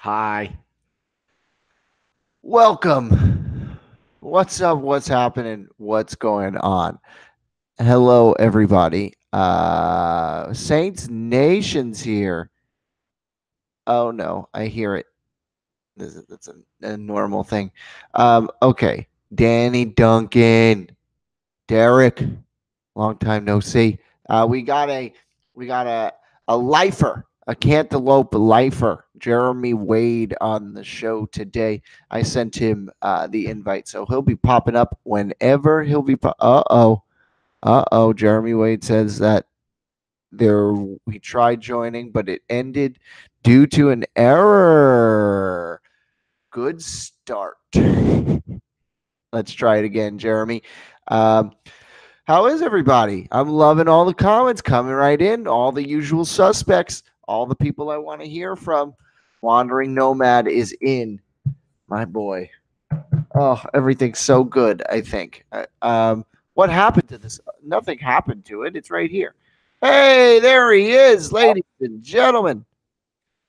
Hi. Welcome. What's up? What's happening? What's going on? Hello, everybody. Saints Nation's here. Oh no, I hear it. That's a normal thing. Okay. Danny Duncan, Derek, long time no see. We got a lifer, a cantaloupe lifer, Jeramee Wade on the show today. I sent him the invite, so he'll be popping up whenever he'll be. Jeramee Wade says that there he tried joining, but it ended due to an error. Good start. Let's try it again, Jeramee. Um, how is everybody? I'm loving all the comments coming right in, all the usual suspects, all the people I want to hear from. Wandering Nomad is in, my boy. Oh, everything's so good, I think. What happened to this? Nothing happened to it. It's right here. Hey, there he is, ladies and gentlemen.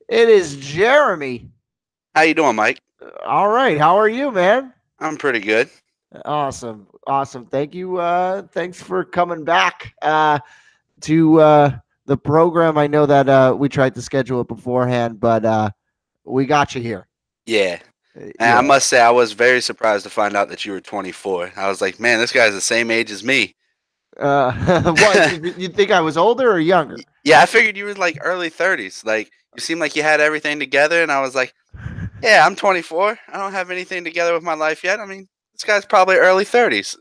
It is Jeramee. How you doing, Mike? All right. How are you, man? I'm pretty good. Awesome. Awesome. Thank you. Thanks for coming back to the program. I know that we tried to schedule it beforehand, but we got you here. Yeah. And I Yeah. must say I was very surprised to find out that you were 24. I was like, man, this guy's the same age as me. What? You think I was older or younger? Yeah, I figured you were like early 30s. Like you seemed like you had everything together, and I was like, yeah, I'm 24. I don't have anything together with my life yet. I mean, this guy's probably early 30s.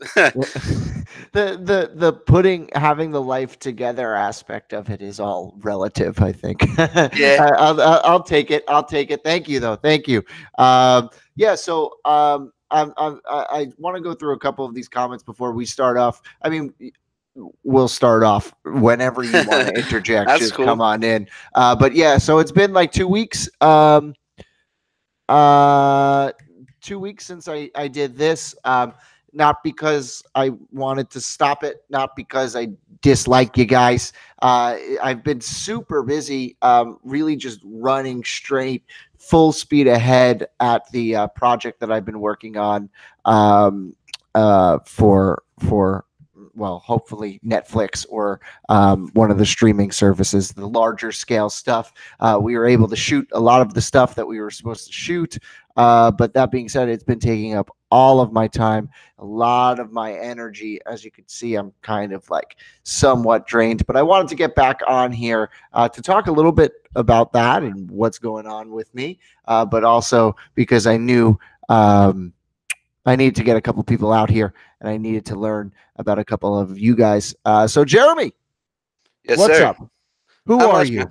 The putting having the life together aspect of it is all relative. I think. Yeah. I'll take it. I'll take it. Thank you, though. Thank you. Yeah. So I want to go through a couple of these comments before we start off. I mean, we'll start off whenever you want to interject. That's Just cool. come on in. But yeah, so it's been like 2 weeks. Uh, 2 weeks since I did this. Not because I wanted to stop it, not because I dislike you guys. I've been super busy, really just running straight, full speed ahead at the project that I've been working on for well, hopefully Netflix or one of the streaming services, the larger scale stuff. We were able to shoot a lot of the stuff that we were supposed to shoot. But that being said, it's been taking up all of my time, a lot of my energy. As you can see, I'm kind of like somewhat drained, but I wanted to get back on here to talk a little bit about that and what's going on with me, but also because I knew I needed to get a couple people out here and I needed to learn about a couple of you guys. So, Jeramee, Yes, what's sir. up? Who Not are much, man.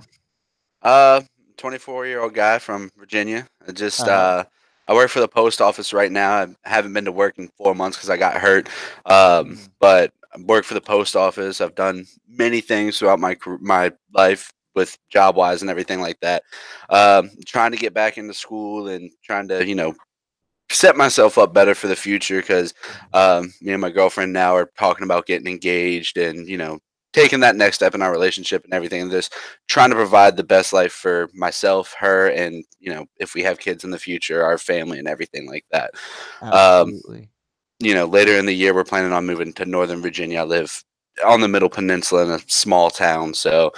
you? 24-year-old guy from Virginia. Uh-huh. I work for the post office right now. I haven't been to work in 4 months because I got hurt. Mhm. But I work for the post office. I've done many things throughout my life with job wise and everything like that. Trying to get back into school and trying to set myself up better for the future because me and my girlfriend now are talking about getting engaged and taking that next step in our relationship and everything, and just trying to provide the best life for myself, her, and if we have kids in the future, our family and everything like that. um, Absolutely. Later in the year we're planning on moving to Northern Virginia. I live on the Middle Peninsula in a small town, so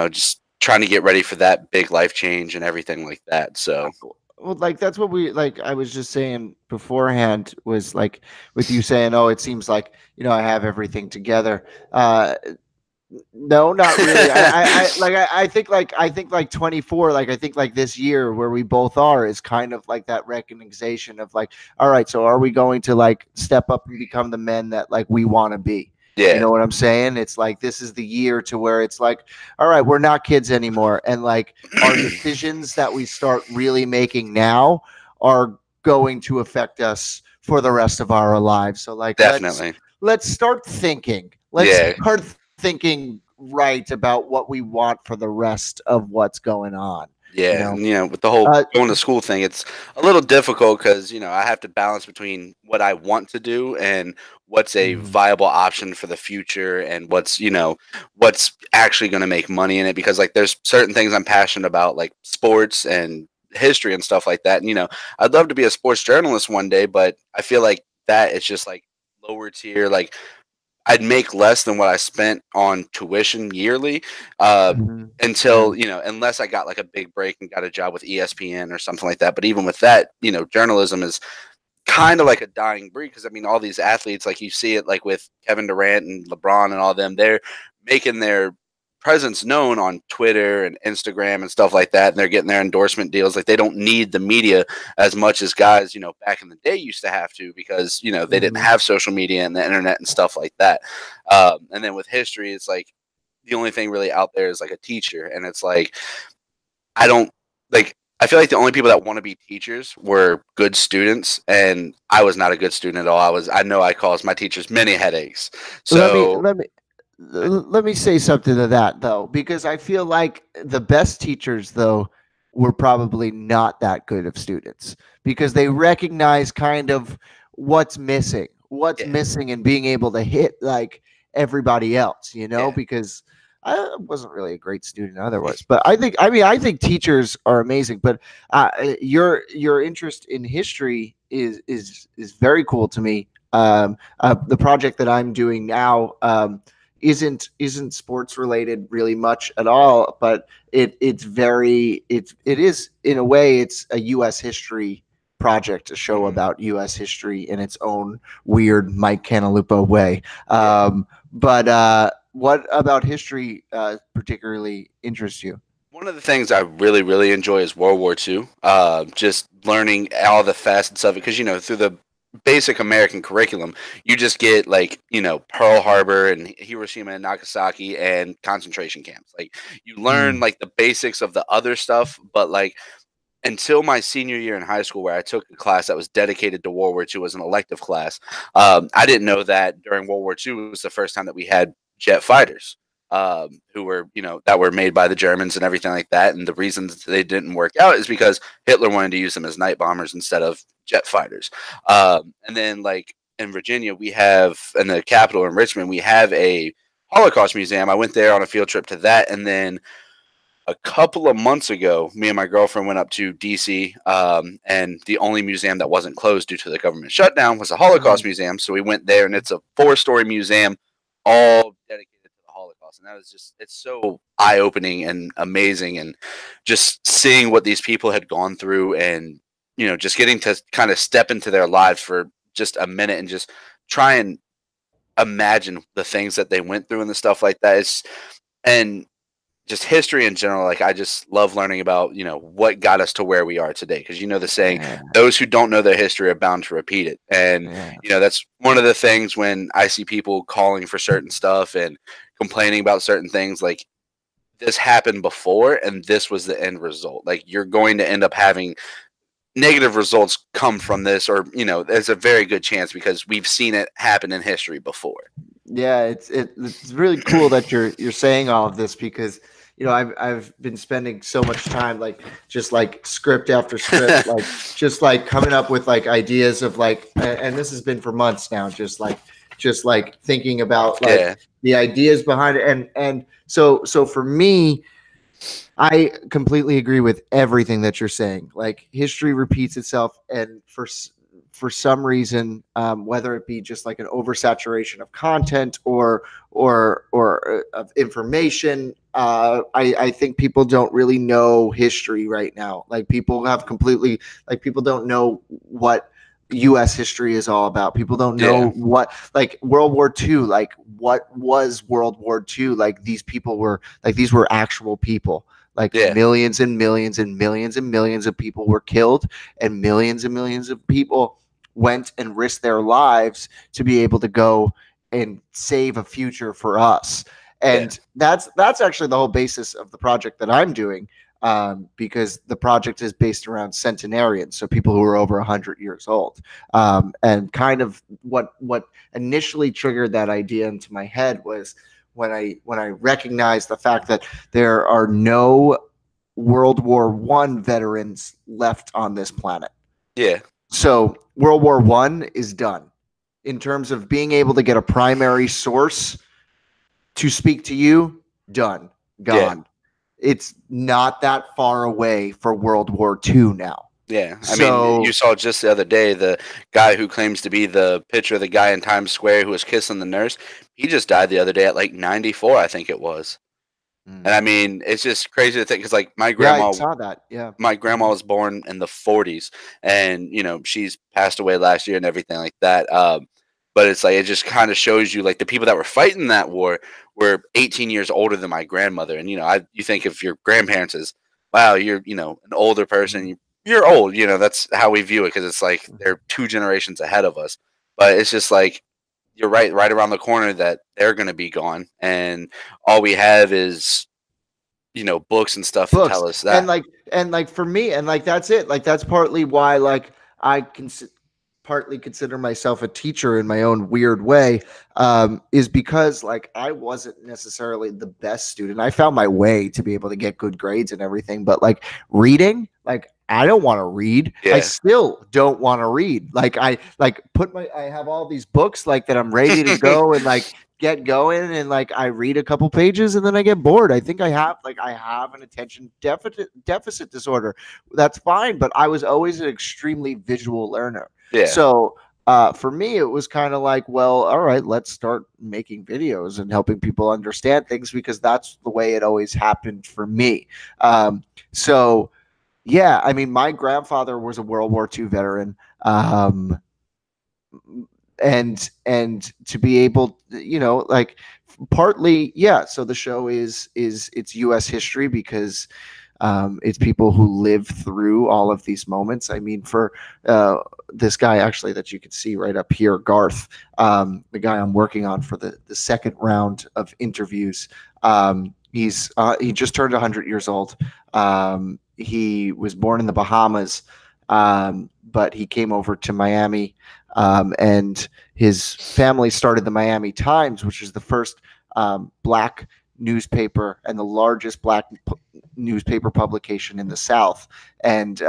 just trying to get ready for that big life change and everything like that. So Well, like that's what we like. I was just saying beforehand was like with you saying, "Oh, it seems like I have everything together." No, not really. I think like 24, like I think like this year where we both are is kind of like that recognition of like, all right, so are we going to like step up and become the men that like we want to be? You yeah, know what I'm saying? It's like this is the year to where it's like, all right, we're not kids anymore, and like our decisions that we start really making now are going to affect us for the rest of our lives. So like definitely. let's start thinking. Let's Yeah, start thinking right about what we want for the rest of what's going on. You yeah, know, and, with the whole uh, going to school thing, it's a little difficult because I have to balance between what I want to do and what's a mhm. viable option for the future, and what's actually going to make money in it. Because like, there's certain things I'm passionate about, like sports and history and stuff like that. And I'd love to be a sports journalist one day, but I feel like that it's just like lower tier. Like I'd make less than what I spent on tuition yearly, uh, Mhm. until unless I got like a big break and got a job with ESPN or something like that. But even with that, journalism is kind of like a dying breed because I mean, all these athletes, like you see it, like with Kevin Durant and LeBron and all them, they're making their presence known on Twitter and Instagram and stuff like that, and they're getting their endorsement deals. Like they don't need the media as much as guys, back in the day used to have to because they didn't Mhm. have social media and the internet and stuff like that. And then with history, it's like the only thing really out there is like a teacher, and it's like I don't like. I feel like the only people that want to be teachers were good students, and I was not a good student at all. I know I caused my teachers many headaches. Let me So let me let me say something to that though, because I feel like the best teachers though were probably not that good of students because they recognize kind of what's yeah, missing and being able to hit like everybody else, yeah, because I wasn't really a great student otherwise, but I think teachers are amazing. But your interest in history is very cool to me. The project that I'm doing now isn't sports related really much at all, but it is in a way it's a U.S. history project, a show hmm about U.S. history in its own weird Mike Cantalupo way. yeah. But what about history particularly interests you? One of the things I really, really enjoy is World War II. Just learning all the facets of it, because through the basic American curriculum, you just get like Pearl Harbor and Hiroshima and Nagasaki and concentration camps. Like you learn Mm. like the basics of the other stuff, but like until my senior year in high school, where I took a class that was dedicated to World War II as an elective class, I didn't know that during World War II was the first time that we had jet fighters, who were that were made by the Germans and everything like that. And the reasons they didn't work out is because Hitler wanted to use them as night bombers instead of jet fighters. And then like in Virginia, we have in the capital in Richmond, we have a Holocaust museum. I went there on a field trip to that, and then a couple of months ago, me and my girlfriend went up to DC, and the only museum that wasn't closed due to the government shutdown was a Holocaust Mm. museum. So we went there, and it's a 4-story museum, all dedicated to the Holocaust. And that was it's so eye opening and amazing. And just seeing what these people had gone through and, just getting to kind of step into their lives for just a minute and just try and imagine the things that they went through and the stuff like that. And just history in general, like I just love learning about what got us to where we are today, because the saying, Yeah, those who don't know their history are bound to repeat it. And yeah. that's one of the things when I see people calling for certain stuff and complaining about certain things, like this happened before and this was the end result. Like you're going to end up having negative results come from this, or there's a very good chance because we've seen it happen in history before. Yeah, it's really cool that you're saying all of this because I've been spending so much time like just like script after script, like just like coming up with like ideas of like, and this has been for months now, just like thinking about like Yeah, the ideas behind it, and so for me, I completely agree with everything that you're saying. Like history repeats itself, and for some reason, whether it be just like an oversaturation of content or of information, I think people don't really know history right now. Like people have completely like people don't know what U.S. history is all about. People don't yeah, know what like World War II. Like what was World War II? Like these people were like these were actual people, like yeah, millions and millions and millions and millions of people were killed, and millions of people went and risked their lives to be able to go and save a future for us. yeah, And that's actually the whole basis of the project that I'm doing, because the project is based around centenarians, so people who are over 100 years old. And kind of what initially triggered that idea into my head was when I recognized the fact that there are no World War I veterans left on this planet. yeah, So World War I is done in terms of being able to get a primary source to speak to you. Done, yeah, gone. it's not that far away for World War II now. Yeah, I mean, you So saw just the other day the guy who claims to be the picture of the guy in Times Square who was kissing the nurse. He just died the other day at like 94, I think it was. And I mm, mean, it's just crazy to think because like yeah, I saw that. Yeah. my grandma Mhm. was born in the 40s, and she's passed away last year and everything like that. But it's like it just kind of shows you like the people that were fighting that war were 18 years older than my grandmother. And you think of your grandparents as, wow, you're an older person, Mhm. you're old. That's how we view it because it's like Mhm. they're two generations ahead of us. But it's just like you're right around the corner that they're going to be gone, and all we have is books and stuff to Books tell us and that. like for me and like that's it, like that's partly why like I can partly consider myself a teacher in my own weird way, is because like I wasn't necessarily the best student. I found my way to be able to get good grades and everything, but like reading, like I don't want to read. I Yeah. still don't want to read. Like I have all these books like that I'm ready to go and like get going and like I read a couple pages and then I get bored. I think I have an attention deficit disorder. That's fine, but I was always an extremely visual learner. Yeah. So for me, it was kind of like, well, all right, let's start making videos and helping people understand things because that's the way it always happened for me. So yeah, I mean, my grandfather was a World War II veteran. And to be able, like partly, yeah. So the show is it's U.S. history because it's people who live through all of these moments. I mean, for uh, this guy actually that you can see right up here, Garth, the guy I'm working on for the second round of interviews. He just turned 100 years old. He was born in the Bahamas, but he came over to Miami, and his family started the Miami Times, which is the first black newspaper and the largest black newspaper publication in the South. And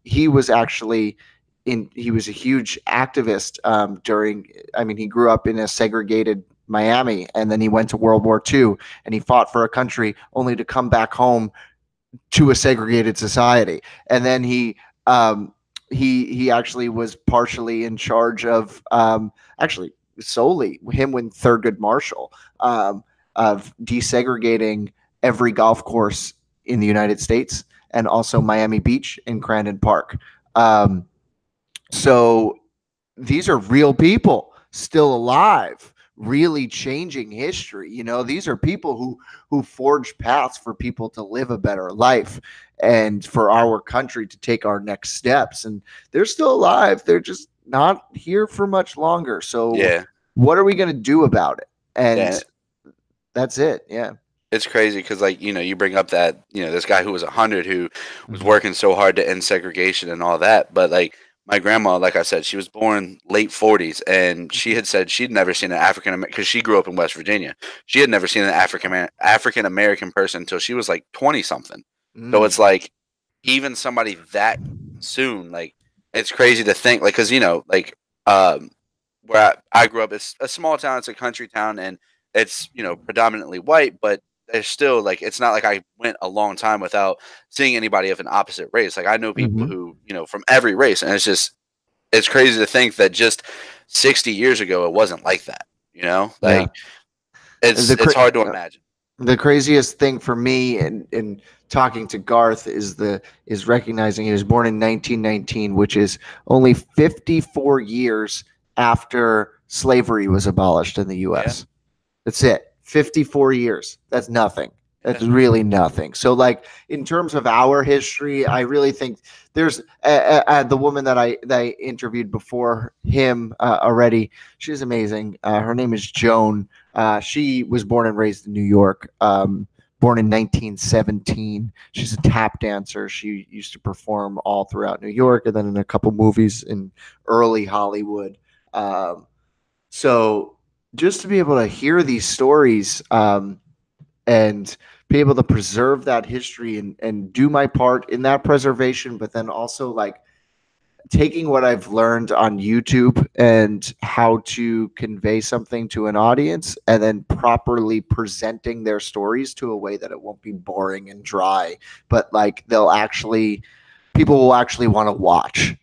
he was actually he was a huge activist during. I mean, he grew up in a segregated Miami, and then he went to World War II, and he fought for a country only to come back home to a segregated society. And then um, he actually was partially in charge of, actually solely him when Thurgood Marshall, of desegregating every golf course in the United States and also Miami Beach and Crandon Park. Um, so these are real people still alive, really changing history. These are people who forge paths for people to live a better life and for our country to take our next steps. And they're still alive. They're just not here for much longer. So Yeah. what are we going to do about it? Yeah. And that's it. Yeah. It's crazy because, like, you bring up that, this guy who was 100 who was Mhm. working so hard to end segregation and all that. But, like, my grandma, like I said, she was born late 40s, and she had said she'd never seen an African American, because she grew up in West Virginia. She had never seen an African American person until she was like 20 something. So it's Mm. like, even somebody that soon, like, it's crazy to think, like, because, like, where I grew up, it's a small town, it's a country town, and it's predominantly white, but there's still like it's not like I went a long time without seeing anybody of an opposite race. Like I know people Mhm. who from every race, and it's crazy to think that just 60 years ago it wasn't like that. Yeah. Like it's The it's hard to imagine. the craziest thing for me in talking to Garth is recognizing he was born in 1919, which is only 54 years after slavery was abolished in the Yeah, U.S. That's it. 54 years. That's nothing. yeah, That's really nothing. So, like in terms of our history, I really think there's the woman that I interviewed before him already. She's amazing. Her name is Joan. She was born and raised in New York. Born in 1917. She's a tap dancer. She used to perform all throughout New York and then in a couple movies in early Hollywood. So just to be able to hear these stories, and be able to preserve that history and do my part in that preservation, but then also like taking what I've learned on YouTube and how to convey something to an audience and then properly presenting their stories to a way that it won't be boring and dry, but like they'll actually people will actually want to watch.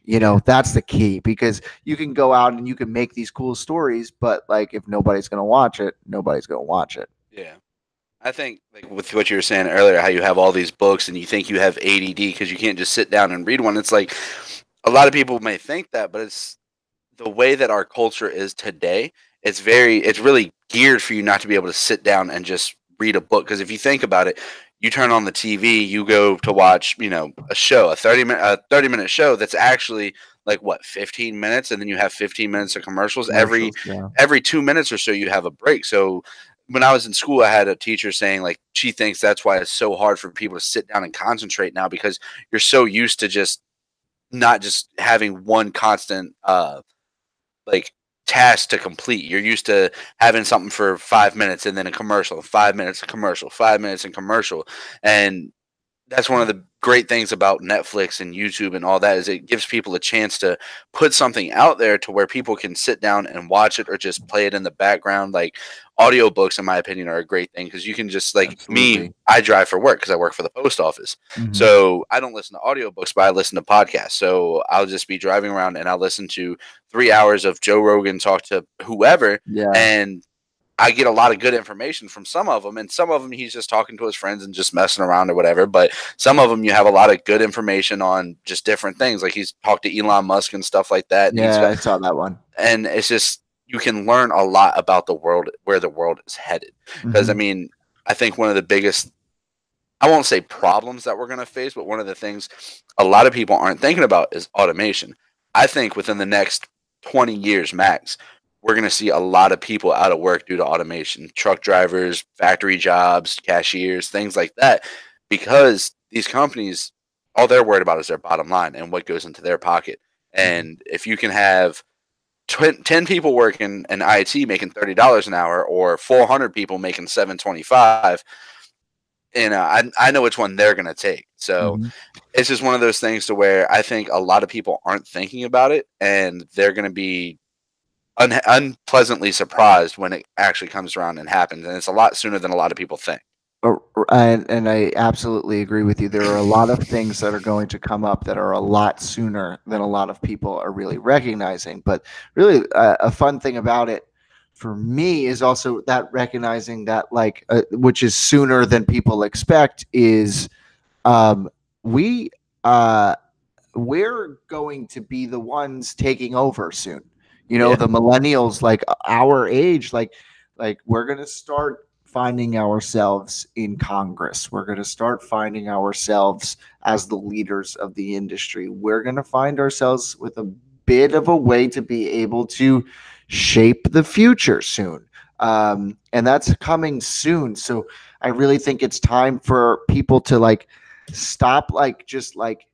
That's the key, because you can go out and you can make these cool stories, but like if nobody's going to watch it, nobody's going to watch it. Yeah. I think, like with what you were saying earlier, how you have all these books and you think you have ADD because you can't just sit down and read one. It's like a lot of people may think that, but it's the way that our culture is today. It's really geared for you not to be able to sit down and just read a book. Because if you think about it, you turn on the TV, you go to watch, a show, a 30-minute show that's actually like what, 15 minutes, and then you have 15 minutes of commercials. Every Commercials, yeah. every 2 minutes or so, you have a break. So when I was in school, I had a teacher saying like she thinks that's why it's so hard for people to sit down and concentrate now, because you're so used to just not just having one constant like task to complete. You're used to having something for 5 minutes and then a commercial, 5 minutes, a commercial, 5 minutes, and commercial. And that's one of the great things about Netflix and YouTube and all that, is it gives people a chance to put something out there to where people can sit down and watch it or just play it in the background. Like audiobooks, in my opinion, are a great thing, because you can just, like me, Absolutely. I drive for work because I work for the post office. Hmm. So I don't listen to audiobooks, but I listen to podcasts. So I'll just be driving around and I'll listen to 3 hours of Joe Rogan talk to whoever. Yeah. And I get a lot of good information from some of them, and some of them he's just talking to his friends and just messing around or whatever. But some of them you have a lot of good information on just different things. Like he's talked to Elon Musk and stuff like that, and Yeah, I saw that one. and it's just, you can learn a lot about the world, where the world is headed. Because I Hmm. mean, I think one of the biggest, I won't say problems that we're going to face, but one of the things a lot of people aren't thinking about is automation. I think within the next 20 years max, we're going to see a lot of people out of work due to automation. Truck drivers, factory jobs, cashiers, things like that. Because these companies, all they're worried about is their bottom line and what goes into their pocket. Hmm. And if you can have 10 people working in IT making $30 an hour, or 400 people making 725, and I know which one they're going to take. So Hmm. it's just one of those things to where I think a lot of people aren't thinking about it, and they're going to be unpleasantly surprised when it actually comes around and happens. And it's a lot sooner than a lot of people think. And I absolutely agree with you. There are a lot of things that are going to come up that are a lot sooner than a lot of people are really recognizing. But really, a fun thing about it for me is also that recognizing that, like, which is sooner than people expect, is um, we uh, we're going to be the ones taking over soon. Yeah, The millennials, like our age, like we're going to start finding ourselves in Congress. We're going to start finding ourselves as the leaders of the industry. We're going to find ourselves with a bit of a way to be able to shape the future soon. And that's coming soon. So I really think it's time for people to like stop, like, just like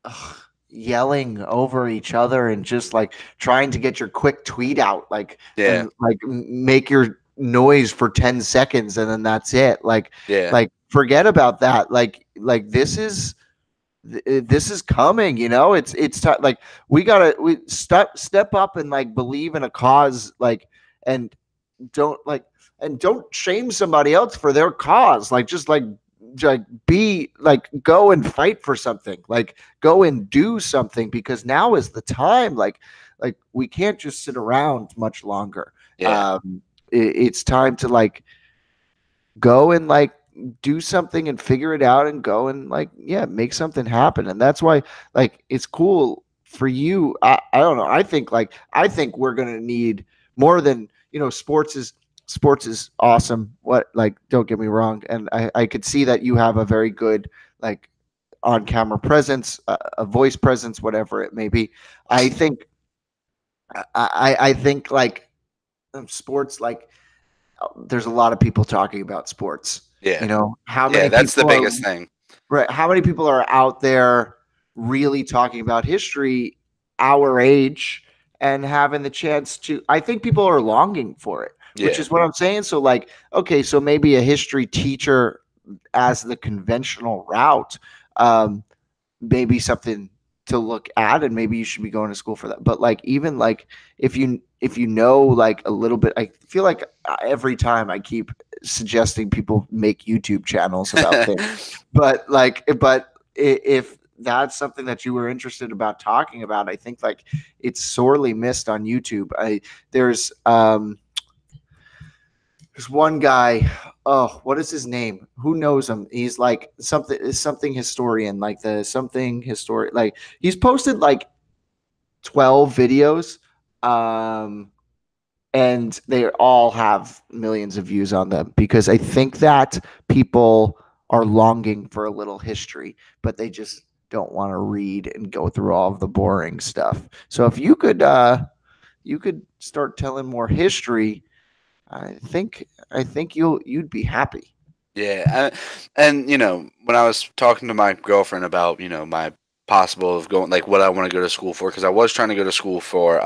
ugh, yelling over each other and just like trying to get your quick tweet out, like, yeah, and like make your noise for 10 seconds and then that's it. like yeah, like forget about that. Like this is coming. It's like we step up and like believe in a cause, like, and don't like and don't shame somebody else for their cause. Like, just like be like, go and fight for something, like go and do something, because now is the time. Like we can't just sit around much longer. yeah, It's time to like go and like do something and figure it out and go and like, yeah, make something happen. And that's why, like, it's cool for you. I don't know, I think we're gonna need more than, sports is awesome. What, like, don't get me wrong, and I could see that you have a very good, like, on camera presence, a voice presence, whatever it may be. I think I think like sports, like, there's a lot of people talking about sports. yeah, How yeah. many That's the people are biggest thing. right? How many people are out there really talking about history, our age, and having the chance to? I think people are longing for it, which Yeah, is what I'm saying. So, like, okay, so maybe a history teacher as the conventional route, maybe something. to look at, and maybe you should be going to school for that. But like, even like, if you know like a little bit, I feel like every time I keep suggesting people make YouTube channels about things, but like, if that's something that you were interested about talking about, I think like it's sorely missed on YouTube. There's um there's one guy. Oh, what is his name? Who knows him? He's like something historian, like the something historian. Like, he's posted like 12 videos, um, and they all have millions of views on them, because I think that people are longing for a little history, but they just don't want to read and go through all of the boring stuff. So if you could start telling more history, I think you'd be happy. Yeah, and when I was talking to my girlfriend about my possible of going like what I want to go to school for, because I was trying to go to school for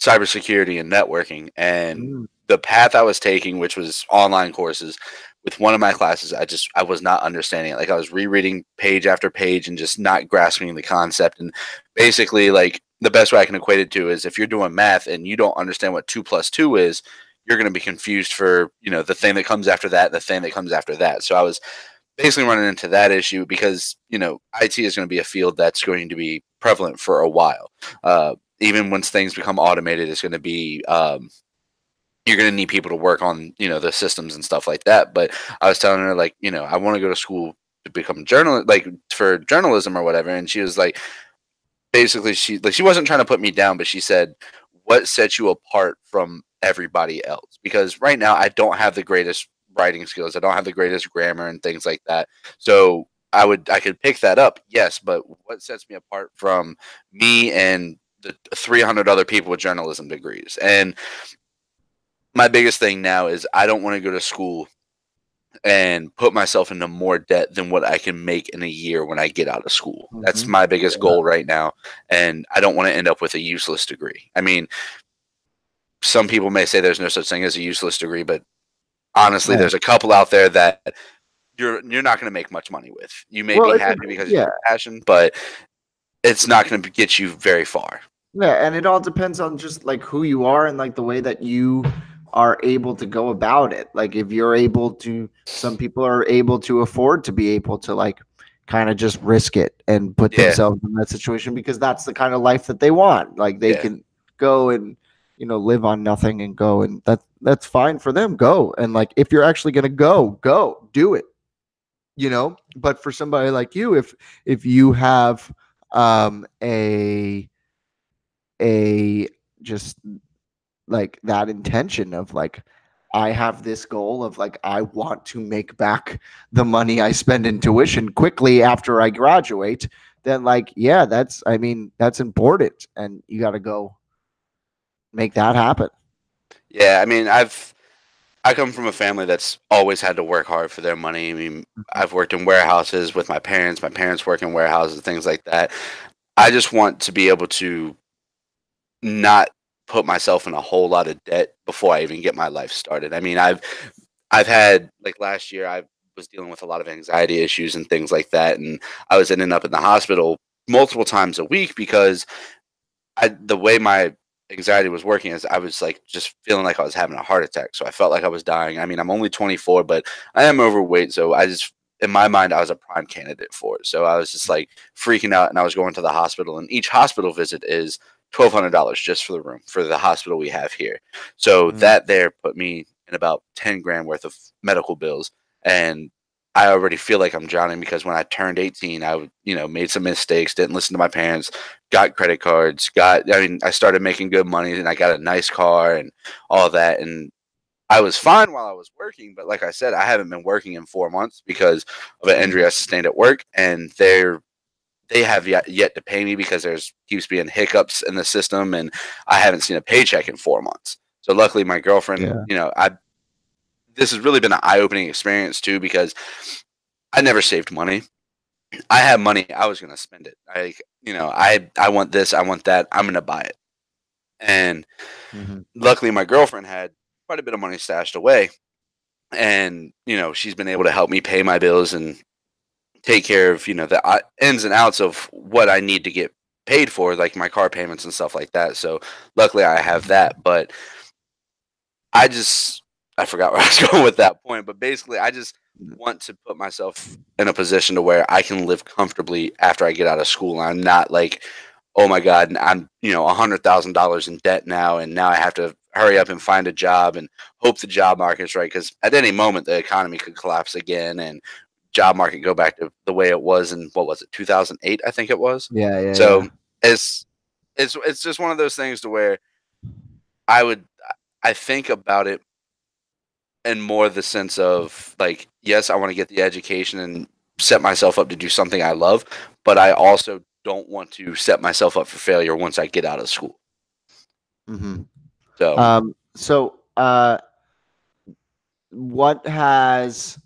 cybersecurity and networking, and Mm, the path I was taking, which was online courses, with one of my classes, I was not understanding it. Like I was rereading page after page and just not grasping the concept. And basically, like the best way I can equate it to is if you're doing math and you don't understand what 2 plus 2 is, you're going to be confused for the thing that comes after that, the thing that comes after that. So I was basically running into that issue because IT is going to be a field that's going to be prevalent for a while. Even once things become automated, it's going to be you're going to need people to work on the systems and stuff like that. But I was telling her like I want to go to school to become journalist, like for journalism or whatever, and she was like, basically she wasn't trying to put me down, but she said, "What sets you apart from everybody else?" Because right now I don't have the greatest writing skills. I don't have the greatest grammar and things like that. So I could pick that up, yes, but what sets me apart from me and the 300 other people with journalism degrees? And my biggest thing now is I don't want to go to school and put myself into more debt than what I can make in a year when I get out of school. That's mhm. my biggest Yeah. goal right now. And I don't want to end up with a useless degree. I mean, some people may say there's no such thing as a useless degree, but honestly, Right. there's a couple out there that you're not going to make much money with. You may Well, be it happy because it's yeah. your passion, but it's not going to get you very far. Yeah, and it all depends on just like who you are and like the way that you are able to go about it. Like, if you're able to, some people are able to afford to be able to like kind of just risk it and put Yeah, themselves in that situation, because that's the kind of life that they want. Like, they yeah, can go and live on nothing and go, and that's fine for them. Go, and like, if you're actually going to go do it. But for somebody like you, if you have a just like that intention of like, I have this goal of like, I want to make back the money I spend in tuition quickly after I graduate, then like, yeah, that's, I mean, that's important, and you got to go make that happen. yeah. I mean, I come from a family that's always had to work hard for their money. I mean, I've worked in warehouses with my parents. My parents work in warehouses, things like that. I just want to be able to not put myself in a whole lot of debt before I even get my life started. I mean, I've had like last year I was dealing with a lot of anxiety issues and things like that, and I was ending up in the hospital multiple times a week because the way my anxiety was working is I was like just feeling like I was having a heart attack. So I felt like I was dying. I mean, I'm only 24, but I am overweight, so I just in my mind I was a prime candidate for it. So I was just like freaking out, and I was going to the hospital, and each hospital visit is $1,200 just for the room for the hospital we have here. So Mm, that there put me in about 10 grand worth of medical bills, and I already feel like I'm drowning because when I turned 18, I made some mistakes, didn't listen to my parents, got credit cards, I mean, I started making good money and I got a nice car and all that. And I was fine while I was working. But like I said, I haven't been working in 4 months because of an mm, injury I sustained at work. And they have yet to pay me because there's keeps being hiccups in the system and I haven't seen a paycheck in 4 months. So luckily my girlfriend, yeah. this has really been an eye opening experience too because I never saved money. I had money, I was gonna spend it. I want this, I want that, I'm gonna buy it. And Hmm. luckily, my girlfriend had quite a bit of money stashed away, and she's been able to help me pay my bills and take care of the ins and outs of what I need to get paid for, like my car payments and stuff like that. So luckily I have that, but I just I forgot where I was going with that point, but basically I just want to put myself in a position to where I can live comfortably after I get out of school. I'm not like, oh my God, I'm $100,000 in debt now, and now I have to hurry up and find a job and hope the job market's right, because at any moment the economy could collapse again and job market go back to the way it was in, what was it, 2008, I think it was. Yeah, yeah, So yeah. it's it's just one of those things to where I would I think about it in more the sense of like, yes, I want to get the education and set myself up to do something I love, but I also don't want to set myself up for failure once I get out of school. Hmm. So What has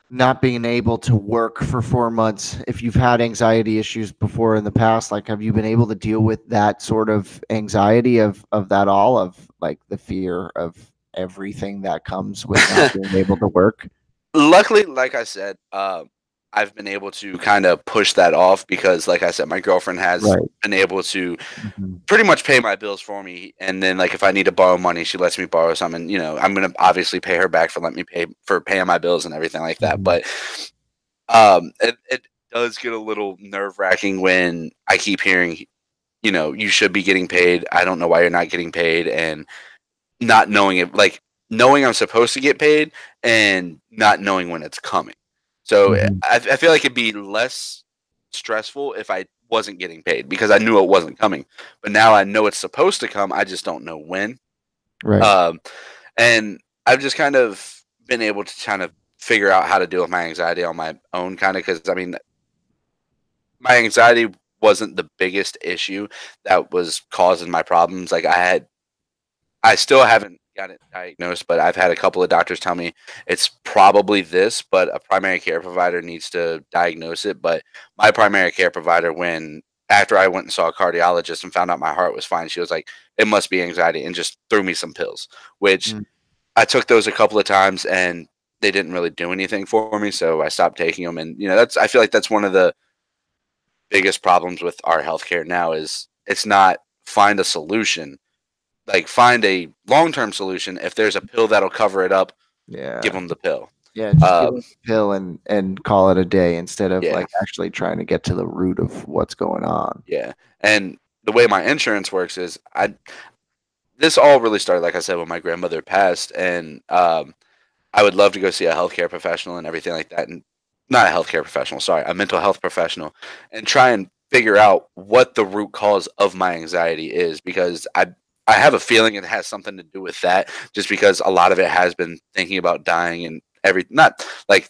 not being able to work for 4 months, if you've had anxiety issues before in the past, like have you been able to deal with that sort of anxiety of that, all of like the fear of everything that comes with not being able to work? luckily, like I said, I've been able to kind of push that off because, like I said, my girlfriend has Right. been able to Mhm. pretty much pay my bills for me, and then like if I need to borrow money, she lets me borrow some, and I'm gonna obviously pay her back for letting me pay for paying my bills and everything like that. Mhm. But it does get a little nerve wracking when I keep hearing, you should be getting paid. I don't know why you're not getting paid, and not knowing it, like knowing I'm supposed to get paid and not knowing when it's coming. So Mhm. I feel like it'd be less stressful if I wasn't getting paid because I knew it wasn't coming. But now I know it's supposed to come. I just don't know when. Right. Um, and I've just kind of been able to kind of figure out how to deal with my anxiety on my own, kind of, because I mean, my anxiety wasn't the biggest issue that was causing my problems. Like I still haven't got it diagnosed, but I've had a couple of doctors tell me it's probably this, but a primary care provider needs to diagnose it. But my primary care provider, when after I went and saw a cardiologist and found out my heart was fine, she was like, it must be anxiety, and just threw me some pills, which Mm. I took those a couple of times and they didn't really do anything for me. So I stopped taking them. And, I feel like that's one of the biggest problems with our healthcare now is it's not find a solution, like find a long-term solution. If there's a pill that'll cover it up, give Yeah. them the pill. Yeah, just give Um, it a pill and call it a day instead of yeah, like actually trying to get to the root of what's going on. yeah. And the way my insurance works is this all really started, like I said, when my grandmother passed, and I would love to go see a healthcare professional and everything like that, and not a healthcare professional, sorry, a mental health professional, and try and figure out what the root cause of my anxiety is, because I have a feeling it has something to do with that, just because a lot of it has been thinking about dying and not like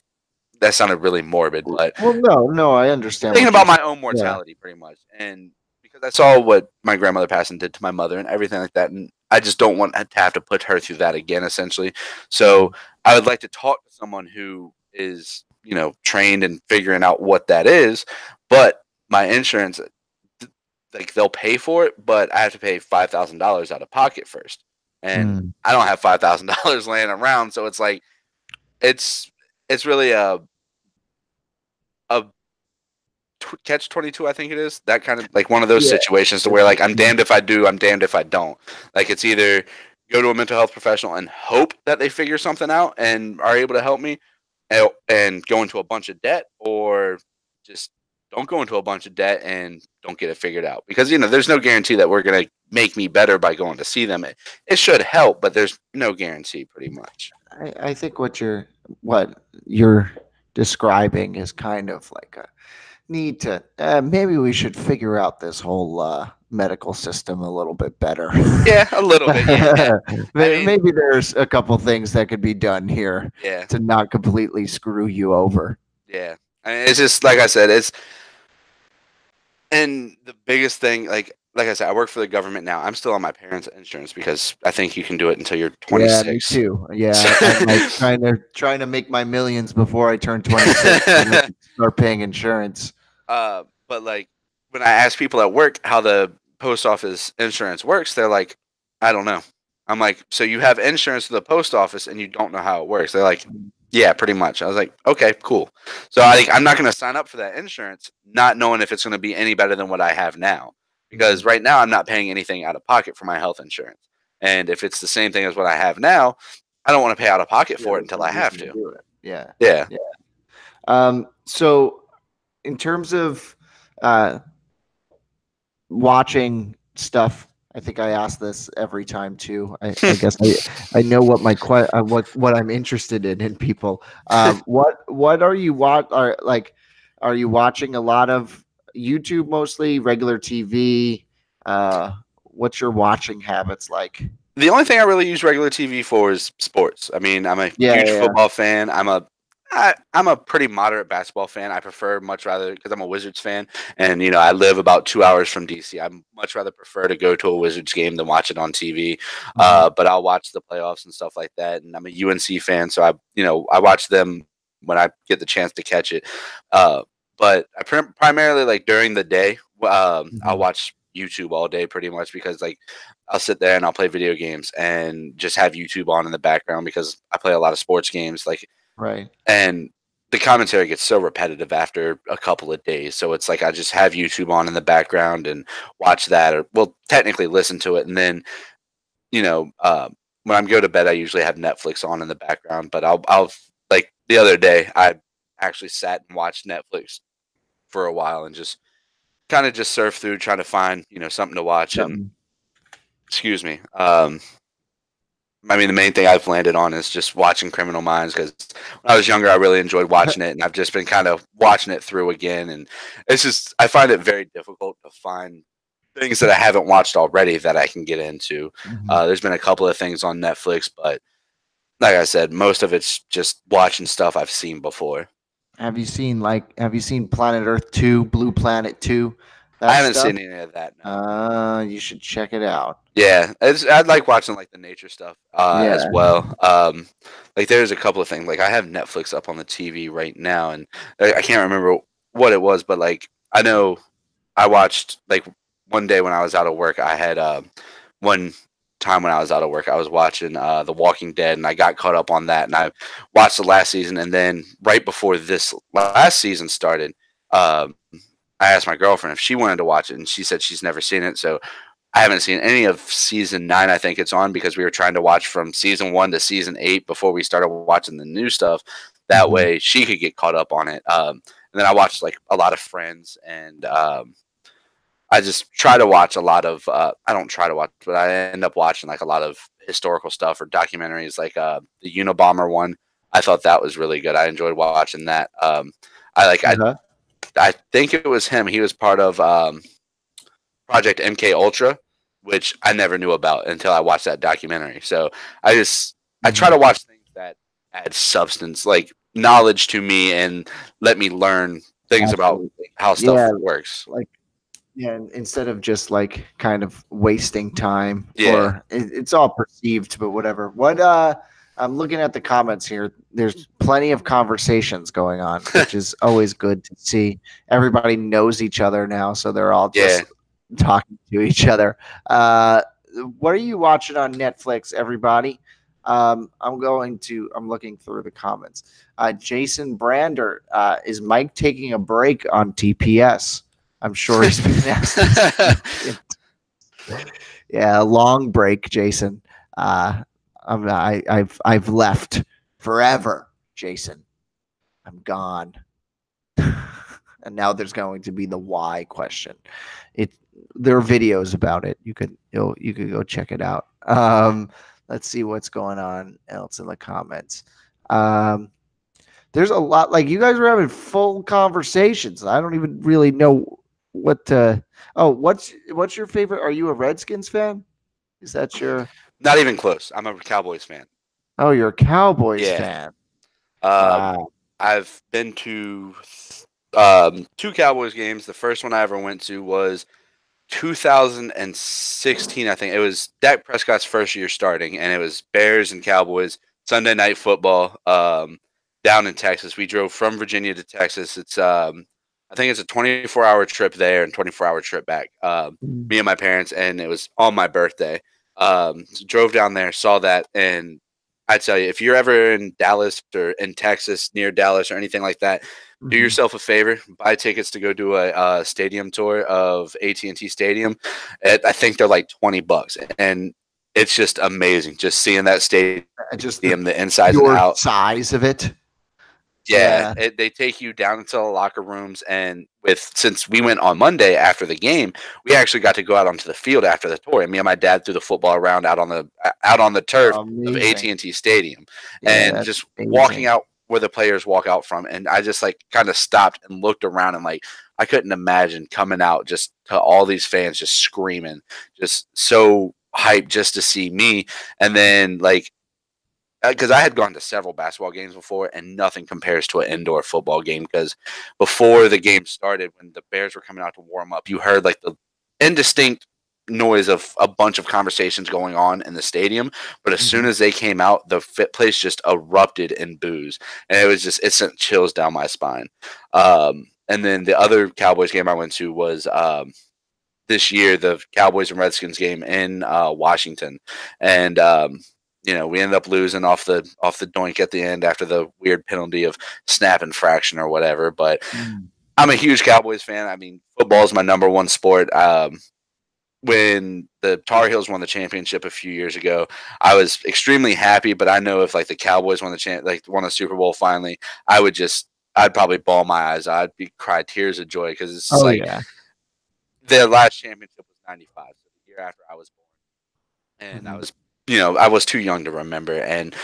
that sounded really morbid, but Well, no, no, I understand thinking what you're about my saying. own Yeah. mortality pretty much. And because I saw what my grandmother passing did to my mother and everything like that, and I just don't want to have to put her through that again, essentially. So Mhm. I would like to talk to someone who is trained in figuring out what that is. But my insurance, like they'll pay for it, but I have to pay $5,000 out of pocket first, and Mm. I don't have $5,000 laying around. So it's like it's it's really a catch 22, I think it is, that kind of like one of those Yeah. situations to It's where like I'm mm, damned if I do, I'm damned if I don't. Like it's either go to a mental health professional and hope that they figure something out and are able to help me, and go into a bunch of debt, or just don't go into a bunch of debt and don't get it figured out, because there's no guarantee that we're going to make me better by going to see them. It should help, but there's no guarantee pretty much. I think what you're describing is kind of like a need to maybe we should figure out this whole medical system a little bit better. Yeah, a little bit. Yeah. I mean, Maybe there's a couple things that could be done here yeah. to not completely screw you over. Yeah. I mean, it's just like I said, and the biggest thing, like I said, I work for the government now. I'm still on my parents' insurance because I think you can do it until you're Yeah, me 26. too. Yeah, I'm like trying to make my millions before I turn 26 so I can start paying insurance. But like when I ask people at work how the post office insurance works, they're like, I don't know. I'm like, so you have insurance to the post office and you don't know how it works? They're like, Yeah, pretty much. I was like, okay, cool. So I'm not going to sign up for that insurance, not knowing if it's going to be any better than what I have now, because Mhm. right now I'm not paying anything out of pocket for my health insurance, and if it's the same thing as what I have now, I don't want to pay out of pocket Yeah, for it there's until no I have reason to to. do it. Yeah. Yeah. Yeah. So in terms of uh, watching stuff, I think I ask this every time too. I guess I know what what I'm interested in people. What are you are you watching a lot of YouTube mostly, regular TV? What's your watching habits like? The only thing I really use regular TV for is sports. I mean, I'm a Yeah, huge yeah. football fan. I'm a pretty moderate basketball fan. I prefer much rather because I'm a Wizards fan, and I live about 2 hours from DC. I much rather prefer to go to a Wizards game than watch it on TV. Mhm. But I'll watch the playoffs and stuff like that. And I'm a UNC fan, so I watch them when I get the chance to catch it. Uh, but I primarily like during the day. I'll Mhm. watch YouTube all day pretty much because like I'll sit there and I'll play video games and just have YouTube on in the background because I play a lot of sports games. Right. And the commentary gets so repetitive after a couple of days. So it's like I just have YouTube on in the background and watch that, or well, technically listen to it. And then, you know, uh, when I go to bed, I usually have Netflix on in the background. But I'll like the other day, I actually sat and watched Netflix for a while and just kind of just surf through trying to find something to watch. And Something. excuse me. I mean, the main thing I've landed on is just watching Criminal Minds because when I was younger, I really enjoyed watching it, and I've just been kind of watching it through again. And it's just, I find it very difficult to find things that I haven't watched already that I can get into. Mhm. There's been a couple of things on Netflix, but like I said, most of it's just watching stuff I've seen before. Have you seen Planet Earth 2, Blue Planet 2, I that haven't stuff? seen any of that, no. You should check it out. Yeah, I'd like watching like the nature stuff as Yeah. well. Like there's a couple of things. Like I have Netflix up on the TV right now, and I can't remember what it was, but like I know I watched like one day when I was out of work. I had one time when I was out of work, I was watching The Walking Dead, and I got caught up on that, and I watched the last season, and then right before this last season started, um, I asked my girlfriend if she wanted to watch it, and she said she's never seen it, so I haven't seen any of season 9. I think it's on because we were trying to watch from season 1 to season 8 before we started watching the new stuff. That Mhm. way she could get caught up on it. And then I watched like a lot of Friends, and I just try to watch a lot of. I don't try to watch, but I end up watching like a lot of historical stuff or documentaries, like the Unabomber one. I thought that was really good. I enjoyed watching that. I like. I Uh-huh. I think it was him. He was part of Project MK Ultra, which I never knew about until I watched that documentary. So I try to Mhm. watch things that add substance, like knowledge to me, and let me learn things about Absolutely. how Yeah, stuff works. like yeah, and instead of just like kind of wasting time, Yeah, or it's all perceived, but whatever. I'm looking at the comments here. There's plenty of conversations going on, which is always good to see. Everybody knows each other now, so they're all just yeah. talking to each other. Uh, what are you watching on Netflix, everybody? I'm looking through the comments. Jason Brander, is Mike taking a break on TPS? I'm sure he's been asked this. Yeah, a long break, Jason. Uh, I've left forever, Jason. I'm gone. And now there's going to be the why question. It There are videos about it. You could go check it out. Let's see what's going on else in the comments. Um, there's a lot, like, you guys are having full conversations. I don't even really know what to. Oh, what's your favorite? Are you a Redskins fan? Is that your? Not even close. I'm a Cowboys fan. Oh, you're a Cowboys Yeah. fan. Um, Wow. I've been to two Cowboys games. The first one I ever went to was 2016, I think. It was Dak Prescott's first year starting, and it was Bears and Cowboys Sunday night football down in Texas. We drove from Virginia to Texas. I think it's a 24-hour trip there and 24-hour trip back. Mm. Me and my parents, and it was on my birthday. So drove down there, saw that, and I tell you, if you're ever in Dallas or in Texas, near Dallas or anything like that, do Mhm. yourself a favor, buy tickets to go do a stadium tour of AT&T Stadium. I think they're like $20, and it's just amazing just seeing that stadium, the Just insides the and out. pure size of it. Yeah, Yeah. they take you down into the locker rooms, and since we went on Monday after the game, we actually got to go out onto the field after the tour, and me and my dad threw the football around out on the turf of Amazing. AT&T Stadium, Yeah, and that's just walking amazing. out where the players walk out from, and I just like kind of stopped and looked around, and like I couldn't imagine coming out just to all these fans just screaming, just so hyped just to see me, and then like because I had gone to several basketball games before, and nothing compares to an indoor football game. Because before the game started, when the Bears were coming out to warm up, you heard like the indistinct noise of a bunch of conversations going on in the stadium. But as soon Mhm. as they came out, the fit place just erupted in boos, and it sent chills down my spine. And then the other Cowboys game I went to was this year, the Cowboys and Redskins game in Washington, and we ended up losing off the doink at the end after the weird penalty of snap infraction or whatever. But Mm. I'm a huge Cowboys fan. I mean, football is my number one sport. When the Tar Heels won the championship a few years ago, I was extremely happy. But I know if like the Cowboys won the Super Bowl finally, I'd probably bawl my eyes. Cry tears of joy because it's Oh, like yeah. their last championship was '95, so the year after I was born, and Mhm. I was too young to remember, and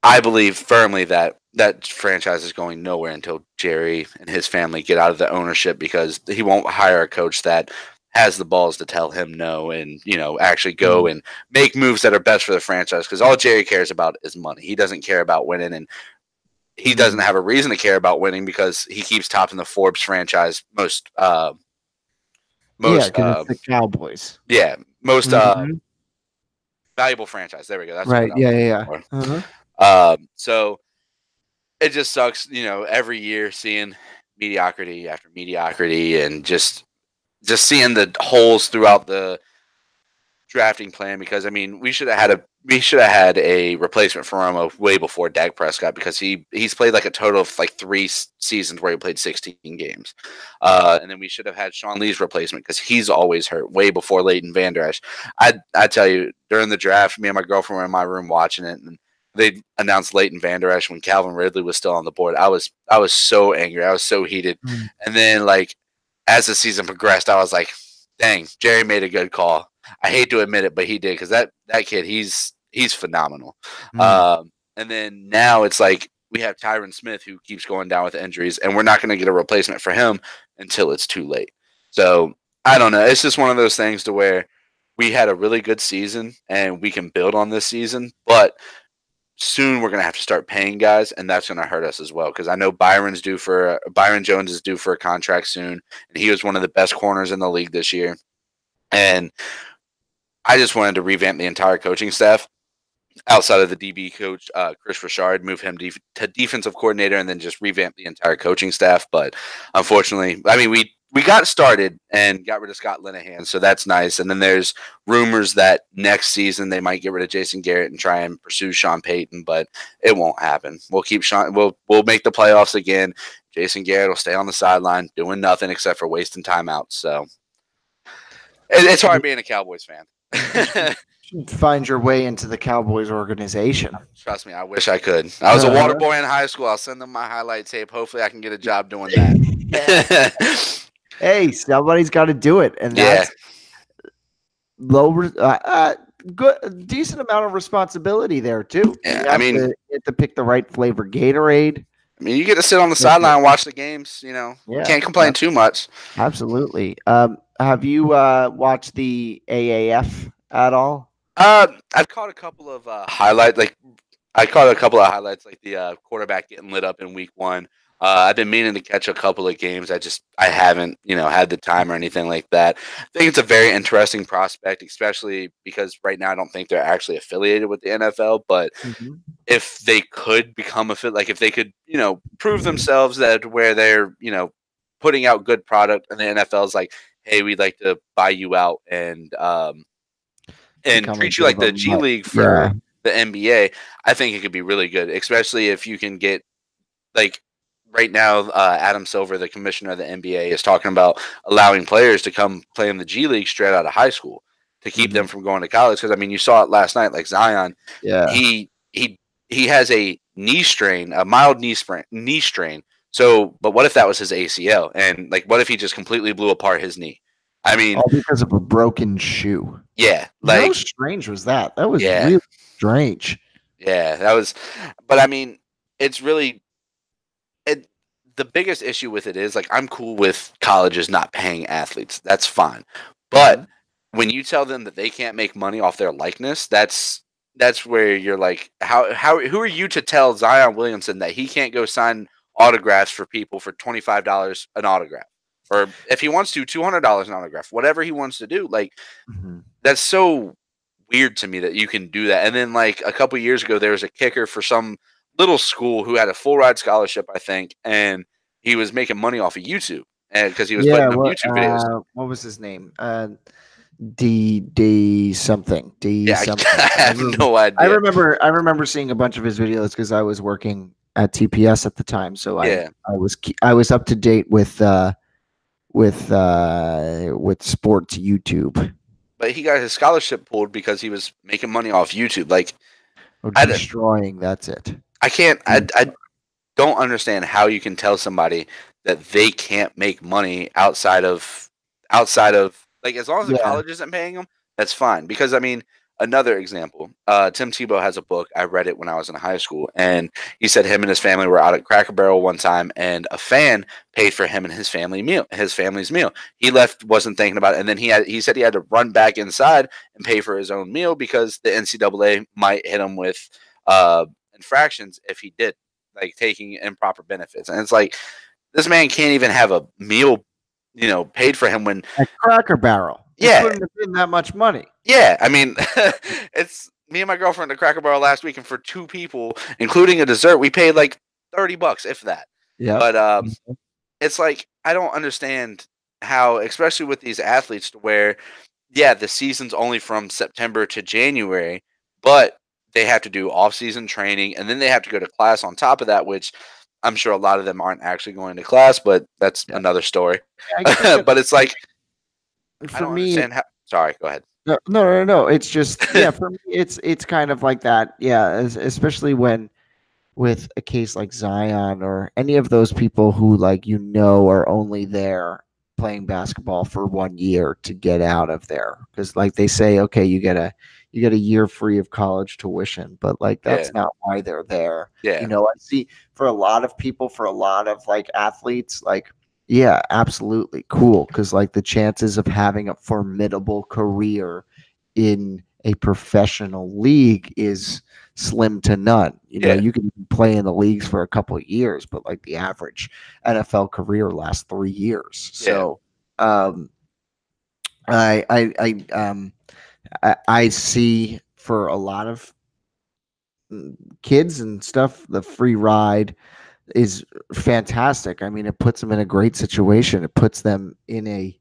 I believe firmly that that franchise is going nowhere until Jerry and his family get out of the ownership because he won't hire a coach that has the balls to tell him no and actually go Mm. and make moves that are best for the franchise because all Jerry cares about is money. He doesn't care about winning, and he doesn't Mm. have a reason to care about winning because he keeps topping the Forbes franchise most Yeah, most because it's the Cowboys. yeah most Mhm. valuable franchise. There we go. That's the word Right. I was Yeah, yeah, looking yeah. for. Uh-huh. So it just sucks, every year seeing mediocrity after mediocrity and just seeing the holes throughout the drafting plan because I mean we should have had a replacement for Romo way before Dak Prescott because he's played like a total of like three seasons where he played 16 games, and then we should have had Sean Lee's replacement because he's always hurt way before Leighton Vander Esch. I tell you during the draft, me and my girlfriend were in my room watching it and they announced Leighton Vander Esch when Calvin Ridley was still on the board. I was so angry, I was so heated, Mm. and then like as the season progressed, I was like, dang, Jerry made a good call. I hate to admit it, but he did because that kid, he's phenomenal. Mm. And then now it's like we have Tyron Smith who keeps going down with injuries, and we're not going to get a replacement for him until it's too late. So I don't know. It's just one of those things to where we had a really good season and we can build on this season, but soon we're going to have to start paying guys, and that's going to hurt us as well. Because I know Byron Jones is due for a contract soon, and he was one of the best corners in the league this year. And I just wanted to revamp the entire coaching staff outside of the DB coach, Chris Richard, move him to defensive coordinator, and then just revamp the entire coaching staff. But unfortunately, I mean, we got started and got rid of Scott Linehan, so that's nice. And then there's rumors that next season they might get rid of Jason Garrett and try and pursue Sean Payton, but it won't happen. We'll keep Sean. We'll make the playoffs again. Jason Garrett will stay on the sideline doing nothing except for wasting timeouts. So it's hard being a Cowboys You fan. should find your way into the Cowboys organization. Trust me, I wish I could. I was a water Uh-huh. boy in high school. I'll send them my highlight tape. Hopefully, I can get a job doing that. Hey, somebody's got to do it, and Yeah, that's low. Good, decent amount of responsibility there too. yeah. I mean, You have to pick the right flavor Gatorade. you get to sit on the You have to- sideline and watch the games. Yeah, Can't complain too much. absolutely. Have you watched the AAF at all? I've caught a couple of highlights. Like I caught a couple of highlights, like the quarterback getting lit up in week one. I've been meaning to catch a couple of games. I haven't, had the time or anything like that. I think it's a very interesting prospect, especially because right now I don't think they're actually affiliated with the NFL. But Mhm. if they could become a fit, like if they could, prove themselves that where they're, putting out good product, and the NFL's like, hey, we'd like to buy you out and Become a treat you bit like of a the G League for yeah. the NBA, I think it could be really good, especially if you can get like right now. Adam Silver, the commissioner of the NBA, is talking about allowing players to come play in the G League straight out of high school to keep Hmm. them from going to college. Because I mean, you saw it last night, like Zion, Yeah. he has a knee strain, a mild knee strain. So, but what if that was his ACL? And like, what if he just completely blew apart his knee? I mean, All because of a broken shoe. yeah, How like, strange was that? That was yeah, really strange. yeah, that was. But I mean, it's really it. The biggest issue with it is like I'm cool with colleges not paying athletes. That's fine, but Hmm. when you tell them that they can't make money off their likeness, that's where you're like, how who are you to tell Zion Williamson that he can't go sign autographs for people for $25 an autograph, or if he wants to $200 an autograph, whatever he wants to do? Like Hmm. that's so weird to me that you can do that. And then like a couple years ago, there was a kicker for some little school who had a full ride scholarship, I think, and he was making money off of YouTube and because he was Yeah. putting up YouTube videos. What was his name? D something. D Yeah, something. I have no idea. I remember seeing a bunch of his videos because I was working at TPS at the time, so Yeah, I was up to date with sports YouTube. but he got his scholarship pulled because he was making money off YouTube. Like Or I, destroying. That's it. I can't. I Destroy. don't understand how you can tell somebody that they can't make money outside of like as long as the Yeah. college isn't paying them, that's fine. Because I mean, another example, Tim Tebow has a book. I read it when I was in high school, and he said him and his family were out at Cracker Barrel one time, and a fan paid for him and his family's meal. He left, wasn't thinking about it, and then he said he had to run back inside and pay for his own meal because the NCAA might hit him with uh, infractions if he did, like taking improper benefits. And it's like this man can't even have a meal, paid for him when At Cracker Barrel, it yeah, couldn't have been that much money. yeah. I mean, it's me and my girlfriend at Cracker Barrel last week, and for two people, including a dessert, we paid like $30, if that. Yep. But it's like I don't understand how, especially with these athletes, to where yeah, the season's only from September to January, but they have to do off-season training, and then they have to go to class on top of that, which I'm sure a lot of them aren't actually going to class, but that's Yeah. another story. I think that But it's like I for don't me, understand how. Sorry, go ahead. no. It's just yeah. For me, it's kind of like that. Yeah, especially when with a case like Zion or any of those people who like are only there playing basketball for 1 year to get out of there because like they say okay you get a year free of college tuition but like Yeah, that's not why they're there. yeah, I see for a lot of people for a lot of like athletes like yeah absolutely cool because like the chances of having a formidable career in a professional league is slim to none. yeah, You can play in the leagues for a couple of years, but like the average NFL career lasts 3 years. yeah, So um, I see for a lot of kids and stuff, the free ride is fantastic. I mean, it puts them in a great situation. It puts them in a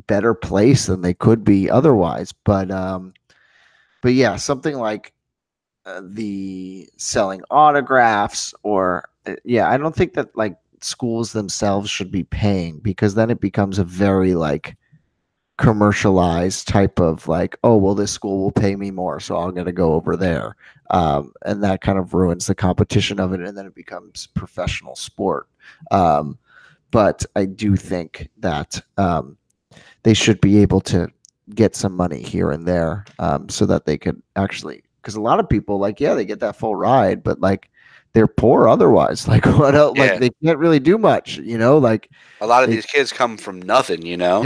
better place than they could be otherwise. But yeah, something like the selling autographs or yeah, I don't think that like schools themselves should be paying because then it becomes a very like commercialized type of like oh well this school will pay me more so I'm going to go over there, and that kind of ruins the competition of it and then it becomes professional sport. But I do think that they should be able to get some money here and there, so that they could actually because a lot of people like yeah they get that full ride but like they're poor otherwise like what else like yeah. they can't really do much like A lot of they these kids come from nothing. yeah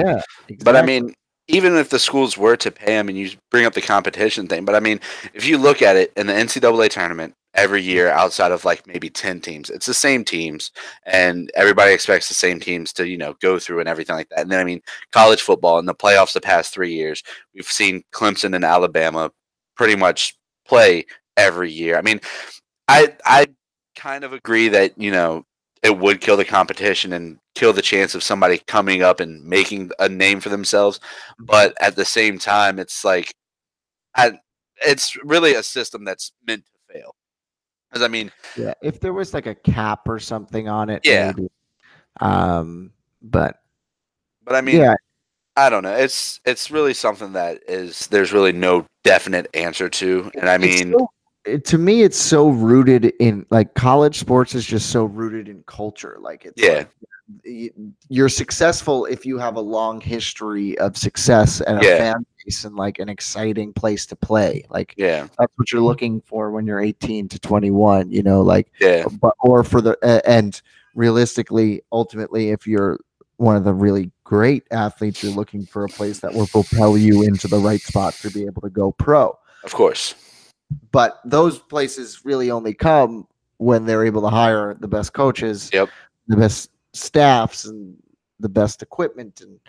But I exactly. mean, even if the schools were to pay them, and you bring up the competition thing, but I mean, if you look at it in the NCAA tournament every year, outside of like maybe 10 teams, it's the same teams, and everybody expects the same teams to go through and everything like that. And then I mean, college football in the playoffs the past 3 years, we've seen Clemson and Alabama pretty much play every year. I mean, I kind of agree that it would kill the competition and kill the chance of somebody coming up and making a name for themselves. Mhm. But at the same time, it's like I it's really a system that's meant to fail. Because I mean, Yeah, if there was like a cap or something on it, yeah, maybe. But but I mean, yeah, I don't know. It's really something that is there's really no definite answer to, and I it's mean, so to me it's so rooted in like college sports is just so rooted in culture. Like it's yeah, like y- you're successful if you have a long history of success and a yeah, fan base and like an exciting place to play. Like yeah, that's what you're looking for when you're 18 to 21, you know, like yeah, but or for the and realistically ultimately if you're one of the really great athletes, you're looking for a place that will propel you into the right spot to be able to go pro. of course, But those places really only come when they're able to hire the best coaches, yep, the best staffs, and the best equipment, and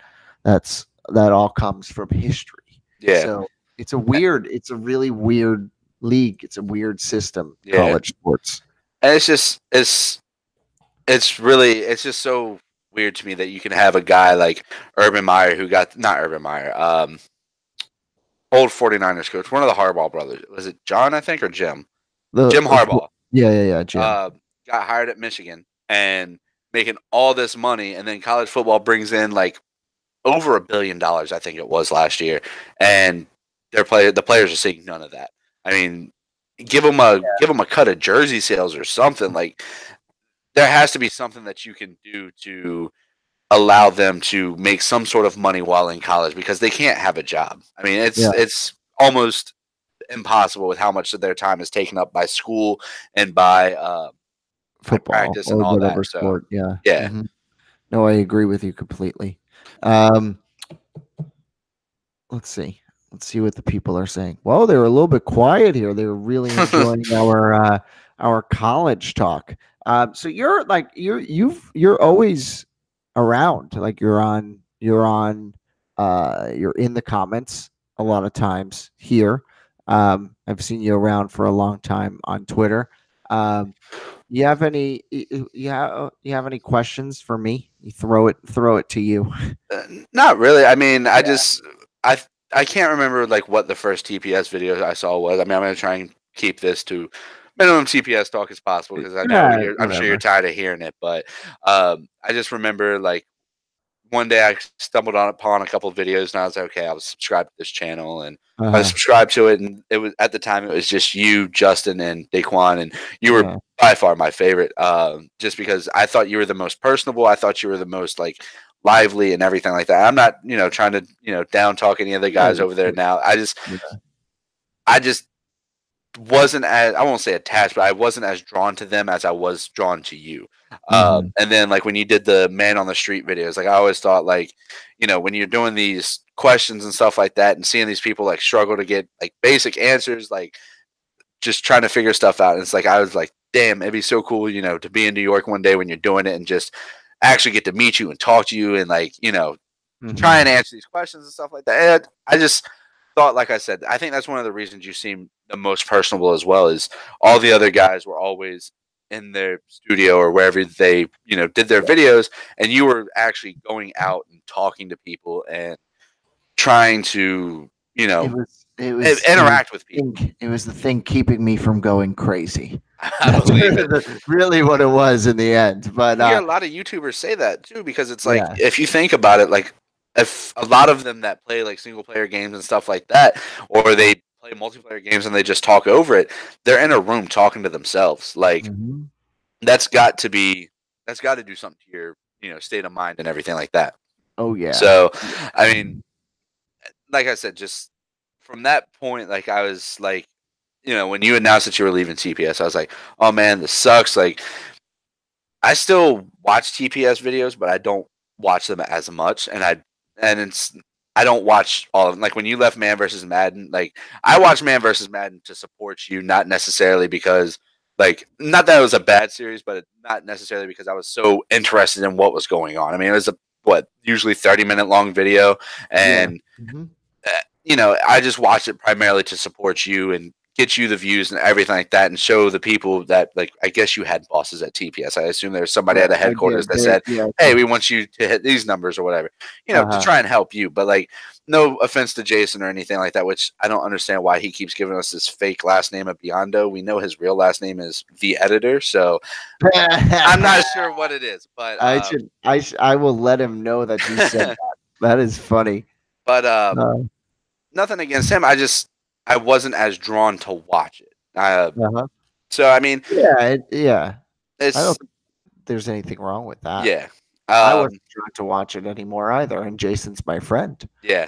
that all comes from history. yeah, So it's a really weird league. It's a weird system, yeah, college sports. and it's really it's just so weird to me that you can have a guy like Urban Meyer who got not Urban Meyer, old 49ers coach, one of the Harbaugh brothers. Was it John, I think, or Jim? The Jim Harbaugh. yeah, Jim. Uh, got hired at Michigan and making all this money, and then college football brings in like over $1 billion, I think it was last year, and the players are seeing none of that. I mean, give them a cut of jersey sales or something. Like there has to be something that you can do to allow them to make some sort of money while in college because they can't have a job. I mean, Yeah, it's almost impossible with how much of their time is taken up by school and by football practice and or all whatever that. So sport. Yeah. yeah, Hmm. No, I agree with you completely. Um, let's see. Let's see what the people are saying. Well, they were a little bit quiet here. They were really enjoying our college talk. So you're like you're always around. Like you're in the comments a lot of times here. I've seen you around for a long time on Twitter. You have any you have any questions for me? You throw it to you. not really. I mean, I I can't remember like what the first TPS video I saw was. I mean, I'm gonna try and keep this to minimum TPS talk as possible because I know Yeah, you're. I'm sure you're whatever. tired of hearing it, but I just remember like one day I stumbled upon a couple of videos and I was like, okay, I was subscribed to this channel and I was Uh-huh. subscribed to it, and it was at the time it was just you, Justin, and Daquan, and you were Yeah. by far my favorite. Just because I thought you were the most personable, I thought you were the most like lively and everything like that. I'm not, trying to, down talk any of the Yeah, guys over there now. I just wasn't as I won't say attached, but I wasn't as drawn to them as I was drawn to you. Mhm. And then like when you did the man on the street videos, like I always thought like, when you're doing these questions and stuff like that and seeing these people like struggle to get like basic answers, like just trying to figure stuff out. And it's like I was like, damn, it'd be so cool, to be in New York one day when you're doing it and just actually get to meet you and talk to you and like, try and Mhm. answer these questions and stuff like that. And I just thought, like I said, I think that's one of the reasons you seem the most personable as well. Is all the other guys were always in their studio or wherever they, did their videos, and you were actually going out and talking to people and trying to, It was interact with people. it was the thing keeping me from going crazy. I That's believe it. really what it was in the end. But You hear a lot of YouTubers say that too, because it's like yeah. if you think about it, like if a lot of them that play like single player games and stuff like that, or they play multiplayer games and they just talk over it, they're in a room talking to themselves. Like Mhm. that's got to be that's got to do something to your state of mind and everything like that. Oh yeah. So, I mean, like I said, just from that point, like I was like, when you announced that you were leaving TPS, I was like, oh man, this sucks. Like I still watch TPS videos, but I don't watch them as much. I don't watch all of them. Like when you left Man versus Madden, like I watched Man versus Madden to support you, not necessarily because like not that it was a bad series, but not necessarily because I was so interested in what was going on. I mean, it was a usually 30-minute long video, Yeah. and Mhm. I just watched it primarily to support you and get you the views and everything like that, and show the people that, like, I guess you had bosses at TPS. I assume there's somebody at Yeah, the I headquarters did. that said, Yeah. "Hey, we want you to hit these numbers or whatever," to Uh-huh. try and help you. But like, no offense to Jason or anything like that, which I don't understand why he keeps giving us this fake last name of Biondo. We know his real last name is the editor, so I'm not sure what it is. But I will let him know that you said that. That is funny. but Uh, nothing against him. I wasn't as drawn to watch it. uh-huh. So I mean, Yeah. I don't it's think there's anything wrong with that. yeah. I wasn't Um, trying to watch it anymore either, and Jason's my friend. Yeah.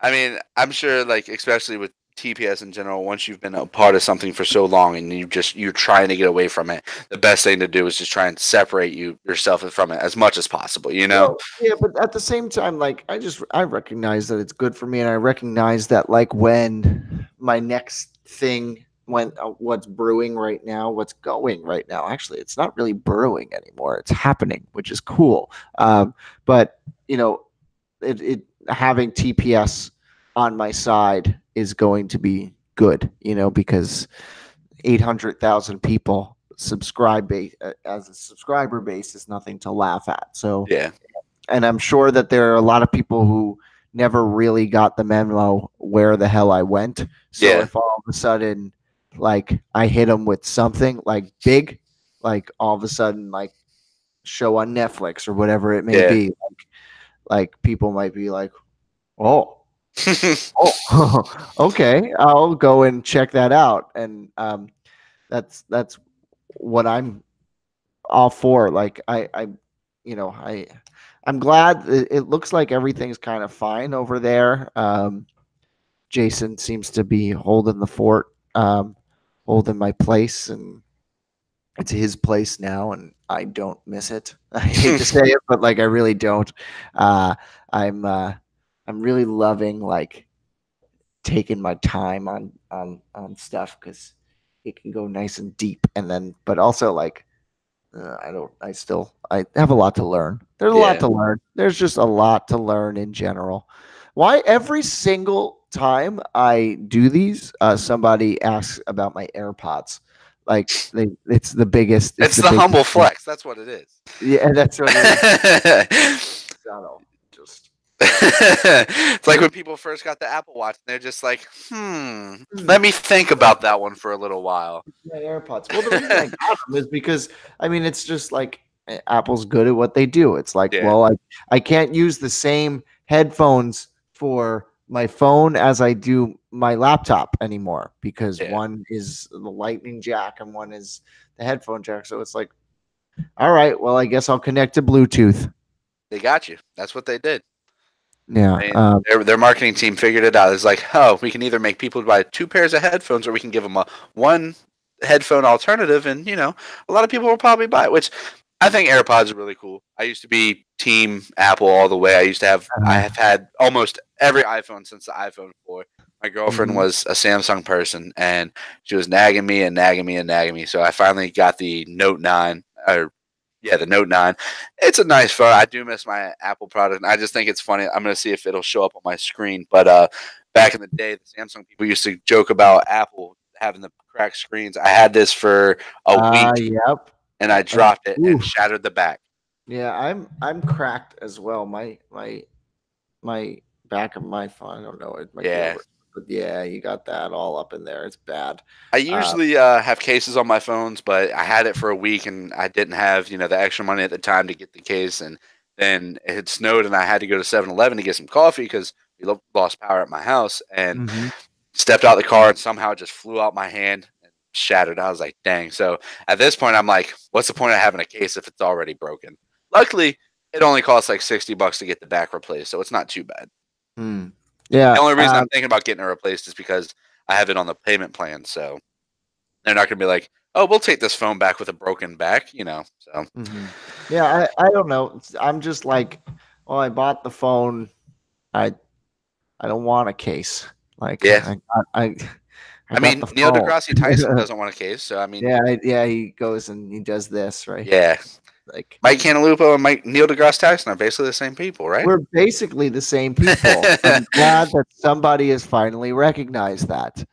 I mean, I'm sure, like, especially with TPS in general, once you've been a part of something for so long and you're trying to get away from it, the best thing to do is just try and separate yourself from it as much as possible, you know? Well, yeah, but at the same time, like I recognize that it's good for me, and I recognize that like when my next thing, when what's brewing right now, what's going right now, actually, it's not really brewing anymore; it's happening, which is cool. But you know, it having TPS on my side is going to be good, because 800,000 people as a subscriber base is nothing to laugh at. So, Yeah. and I'm sure that there are a lot of people who never really got the memo where the hell I went. So Yeah. if all of a sudden, like, I hit them with something like big, like all of a sudden, like, show on Netflix or whatever it may Yeah. be, like people might be like, oh, oh, okay, I'll go and check that out. And that's what I'm all for. Like I'm glad it looks like everything's kind of fine over there. Jason seems to be holding the fort, holding my place, and it's his place now, and I don't miss it. I hate to say it, but like I really don't. Uh, I'm uh, I'm really loving like taking my time on stuff because it can go nice and deep, and then but also like I have a lot to learn. There's a lot Yeah. to learn. There's just a lot to learn in general. Why every single time I do these, somebody asks about my AirPods. Like it's the biggest. It's It's the the biggest humble thing. flex. That's what it is. Yeah, that's what it is. Subtle. Just It's like when people first got the Apple Watch, and they're just like, let me think about that one for a little while. my AirPods. Well, the reason I got them is because I mean it's just like Apple's good at what they do. It's like, Yeah. well, I can't use the same headphones for my phone as I do my laptop anymore because Yeah. one is the lightning jack and one is the headphone jack. So it's like, all right, well, I guess I'll connect to Bluetooth. They got you. That's what they did. Yeah. I mean, their marketing team figured it out. It's like, oh, we can either make people buy two pairs of headphones, or we can give them a one headphone alternative, and a lot of people will probably buy it. Which I think AirPods are really cool. I used to be team Apple all the way. I have had almost every iPhone since the iPhone 4. My girlfriend Mhm. was a Samsung person, and she was nagging me and nagging me and nagging me. So I finally got the Note 9, or yeah, the Note 9. It's a nice phone. I do miss my Apple product, and I just think it's funny. I'm going to see if it'll show up on my screen. But back in the day, the Samsung people used to joke about Apple having the cracked screens. I had this for a week, Yep. and I dropped it and Ooh. shattered the back. Yeah, I'm cracked as well. My back of my phone. I don't know. It might be Yeah. over. But yeah, you got that all up in there. It's bad. I usually have cases on my phones, but I had it for a week, and I didn't have the extra money at the time to get the case. And then it had snowed, and I had to go to 7-Eleven to get some coffee because we lost power at my house. And Mhm. stepped out the car, and somehow it just flew out my hand and shattered. I was like, dang. So at this point, I'm like, what's the point of having a case if it's already broken? Luckily, it only costs like $60 to get the back replaced, so it's not too bad. Mm. Yeah. The only reason I'm thinking about getting it replaced is because I have it on the payment plan, so they're not going to be like, oh, we'll take this phone back with a broken back, So Mhm. Yeah. I don't know. I'm just like, well, I bought the phone. I I don't want a case. Like yeah. I I got mean, the Neil phone. deGrasse Tyson doesn't want a case, so I mean, Yeah. He goes and he does this right. yeah. Like Mike Cantalupo and Neil deGrasse Tyson are basically the same people, right? we're basically the same people. I'm glad that somebody has finally recognized that.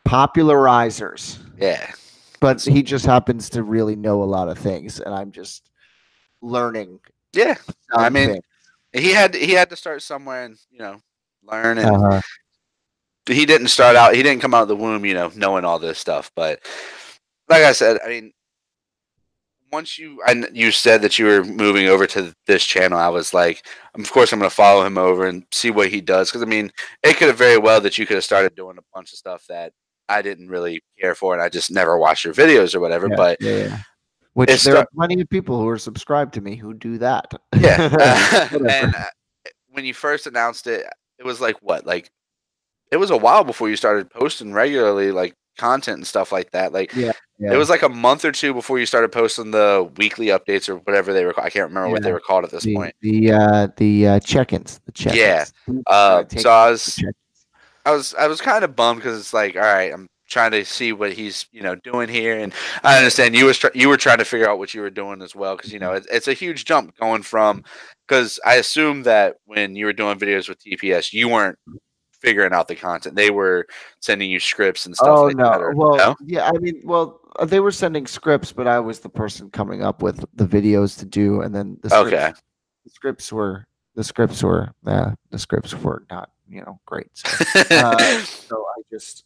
popularizers. Yeah. But It's, he just happens to really know a lot of things, and I'm just learning yeah. I some mean, things. he had to start somewhere and learn. And Uh-huh. he didn't start out. He didn't come out of the womb knowing all this stuff. But like I said, I mean, once you said that you were moving over to this channel, I was like, of course I'm going to follow him over and see what he does. Because I mean, it could have very well that you could have started doing a bunch of stuff that I didn't really care for, and I just never watched your videos or whatever. Yeah, But yeah, yeah. Which it's there are start, plenty of people who are subscribed to me who do that. yeah. And Whatever. when you first announced it, it was like what, like it was a while before you started posting regularly, like content and stuff like that. Like Yeah, it yeah, was like a month or two before you started posting the weekly updates or whatever they were. I can't remember what they yeah. were called at this point. The check-ins, the Yeah. check-ins. Gotta So take I the was check. I was kind of bummed because it's like, all right, I'm trying to see what he's doing here, and I understand you were trying to figure out what you were doing as well because it's a huge jump going from because I assume that when you were doing videos with TPS, you weren't figuring out the content; they were sending you scripts and stuff Oh like that. no. Or Well, no? yeah, I mean, well, they were sending scripts, but I was the person coming up with the videos to do, and then Okay. the scripts were the scripts were not great. So I just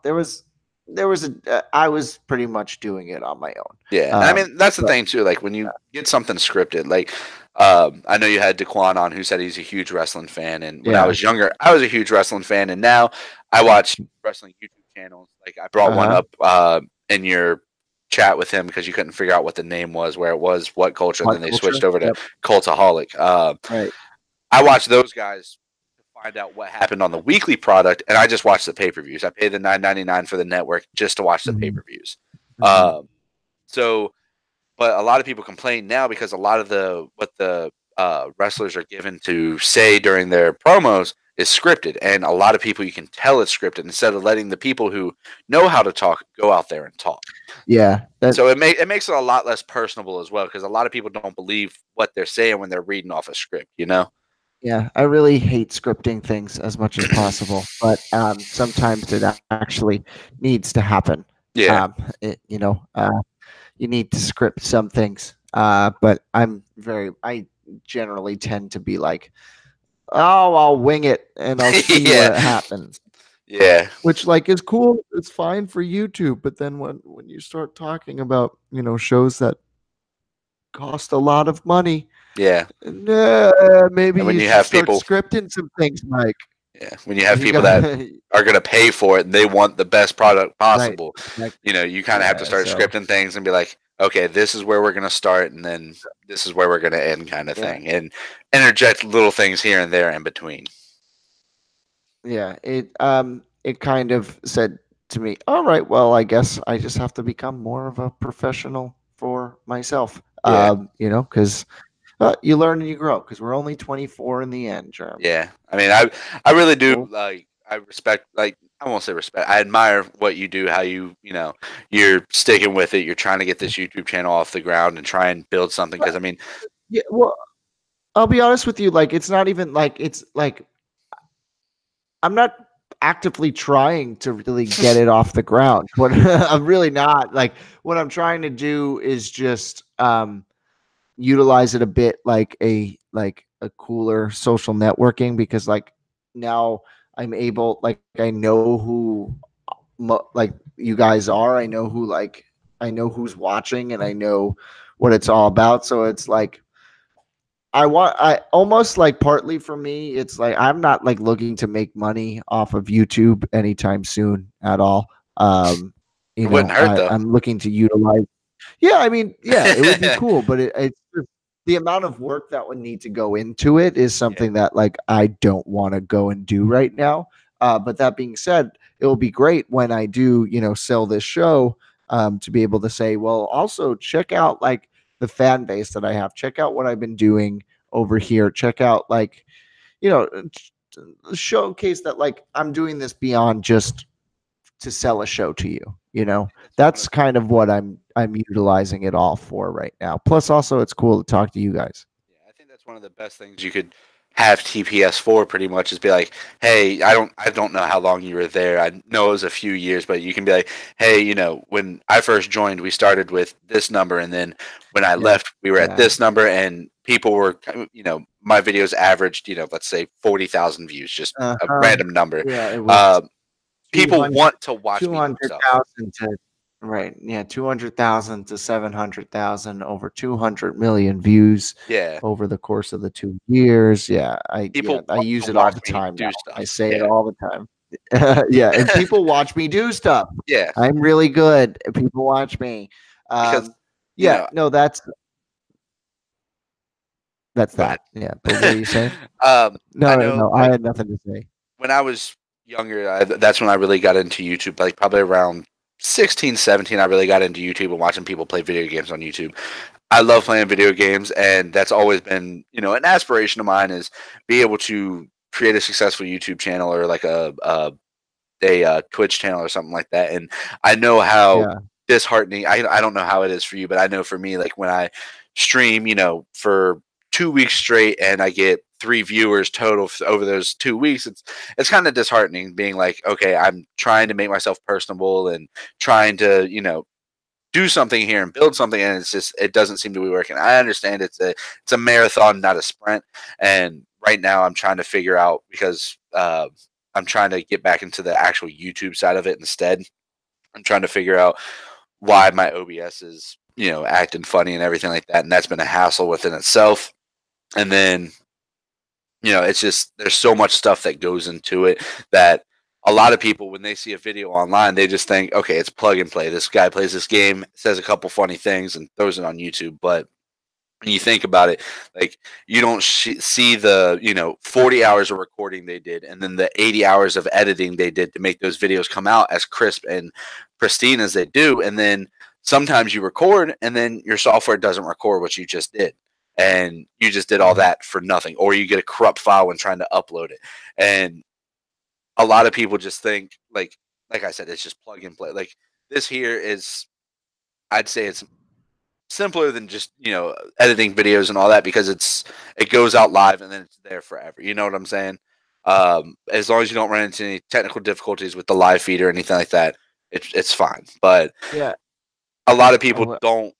there was I was pretty much doing it on my own. Yeah, and I mean that's the But thing too. Like when you get something scripted, like I know you had Daquan on, who said he's a huge wrestling fan, and when I yeah, was younger, I was a huge wrestling fan, and now I watch wrestling YouTube channels. Like I brought one uh-huh. up in your chat with him because you couldn't figure out what the name was, where it was, what culture, and What then they culture? switched over to Yep. Cultaholic. Right. I watch those guys to find out what happened on the weekly product, and I just watch the pay per views. I pay the $9.99 for the network just to watch the pay Mhm. per views. Mhm. So but a lot of people complain now because a lot of the wrestlers are given to say during their promos is scripted, and a lot of people you can tell it's scripted instead of letting the people who know how to talk go out there and talk. Yeah, that So it makes it a lot less personable as well because a lot of people don't believe what they're saying when they're reading off a script. You know? yeah, I really hate scripting things as much as possible, but sometimes it actually needs to happen. Yeah, You need to script some things, but I generally tend to be like, oh, I'll wing it and I'll see yeah, what happens. yeah, Which like is cool. It's fine for YouTube, but then when you start talking about shows that cost a lot of money, yeah. maybe And when you you should have start people, scripting some things, Mike. yeah, when you have You people that gotta are going to pay for it and they want the best product right, possible, exactly. you kind of have to Yeah. start So scripting things and be like, okay, this is where we're going to start and then this is where we're going to end, kind of yeah, thing, and interject little things here and there in between. yeah. It kind of said to me, all right, well, I guess I just have to become more of a professional for myself. Yeah, Because you learn and you grow. Because we're only 24 in the end, Jeremy. yeah. I mean, I really do Well, like. I respect, like, I won't say respect. I admire what you do, how you're sticking with it. You're trying to get this YouTube channel off the ground and try and build something. Because I mean, yeah. Well, I'll be honest with you. Like, it's not even like it's like I'm not actively trying to really get it off the ground. What I'm really not like. What I'm trying to do is just utilize it a bit like a cooler social networking because like now I'm able like I know who like you guys are. I know who's watching and I know what it's all about. So it's like I almost like partly for me, it's like I'm not like looking to make money off of YouTube anytime soon at all. it wouldn't hurt though. I'm looking to utilize. Yeah, I mean, yeah, it would be cool, but it's just the amount of work that would need to go into it is Yeah, something that like I don't want to go and do right now. But that being said, it will be great when I do, sell this show to be able to say, well, also check out like the fan base that I have. Check out what I've been doing over here. Check out like, you know, showcase that like I'm doing this beyond just to sell a show to you. it's one That's of kind of what I'm utilizing it all for right now. Plus, also it's cool to talk to you guys. Yeah, I think that's one of the best things you could have TPS4 pretty much is be like, hey, I don't know how long you were there. I know it was a few years, but you can be like, hey, when I first joined, we started with this number, and then when I Yeah. left, we were at Yeah. this number, and people were, my videos averaged, let's say 40,000 views, just a Uh-huh. random number. Yeah, it was Um, people 200 want to watch me do stuff. 200,000 to right, yeah, 200,000 to 700,000, over 200,000,000 views Yeah, over the course of the 2 years. Yeah, people I want use to it all watch the me time now. do I stuff. say it Yeah, all the time. Yeah, and people watch me do stuff. yeah, I'm really good. People watch me. because Um, you yeah, know. no, that's Go ahead. that. Yeah, but what are you saying? I No, know, no, I like had nothing to say. when I was younger, that's when I really got into YouTube. Like probably around 16, 17, I really got into YouTube and watching people play video games on YouTube. I love playing video games, and that's always been, an aspiration of mine is be able to create a successful YouTube channel or like a Twitch channel or something like that. And I know how Yeah. disheartening. I don't know how it is for you, but I know for me, like when I stream, for 2 weeks straight, and I get 3 viewers total over those 2 weeks, it's kind of disheartening. Being like, okay, I'm trying to make myself personable and trying to, do something here and build something, and it doesn't seem to be working. I understand it's a marathon, not a sprint, and right now I'm trying to figure out because I'm trying to get back into the actual YouTube side of it instead. I'm trying to figure out why my OBS is acting funny and everything like that, and that's been a hassle within itself. And then it's just there's so much stuff that goes into it that a lot of people, when they see a video online, they just think, okay, it's plug and play. This guy plays this game, says a couple funny things, and throws it on YouTube. But when you think about it, like you don't see the 40 hours of recording they did, and then the 80 hours of editing they did to make those videos come out as crisp and pristine as they do. And then sometimes you record, and then your software doesn't record what you just did, and you just did all Mhm. that for nothing, or you get a corrupt file when trying to upload it. And a lot of people just think like I said, it's just plug and play. Like this here is, I'd say it's simpler than just editing videos and all that, because it goes out live and then it's there forever. You know what I'm saying? As long as you don't run into any technical difficulties with the live feed or anything like that, it's fine. But Yeah. a lot of people Oh, don't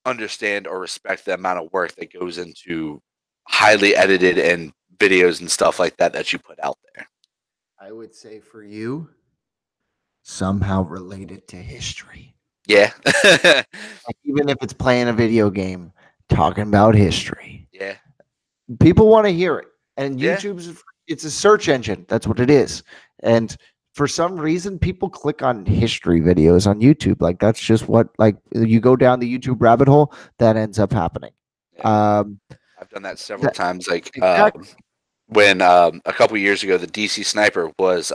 understand or respect the amount of work that goes into highly edited and videos and stuff like that you put out there. I would say for you, somehow related to history. Yeah. Like, even if it's playing a video game, talking about history. Yeah. People want to hear it. And Yeah. it's a search engine. That's what it is. And for some reason, people click on history videos on YouTube. Like that's just what, like, you go down the YouTube rabbit hole, that ends up happening. Yeah. Um I've done that several that, times. Like exactly. when a couple years ago, the DC sniper was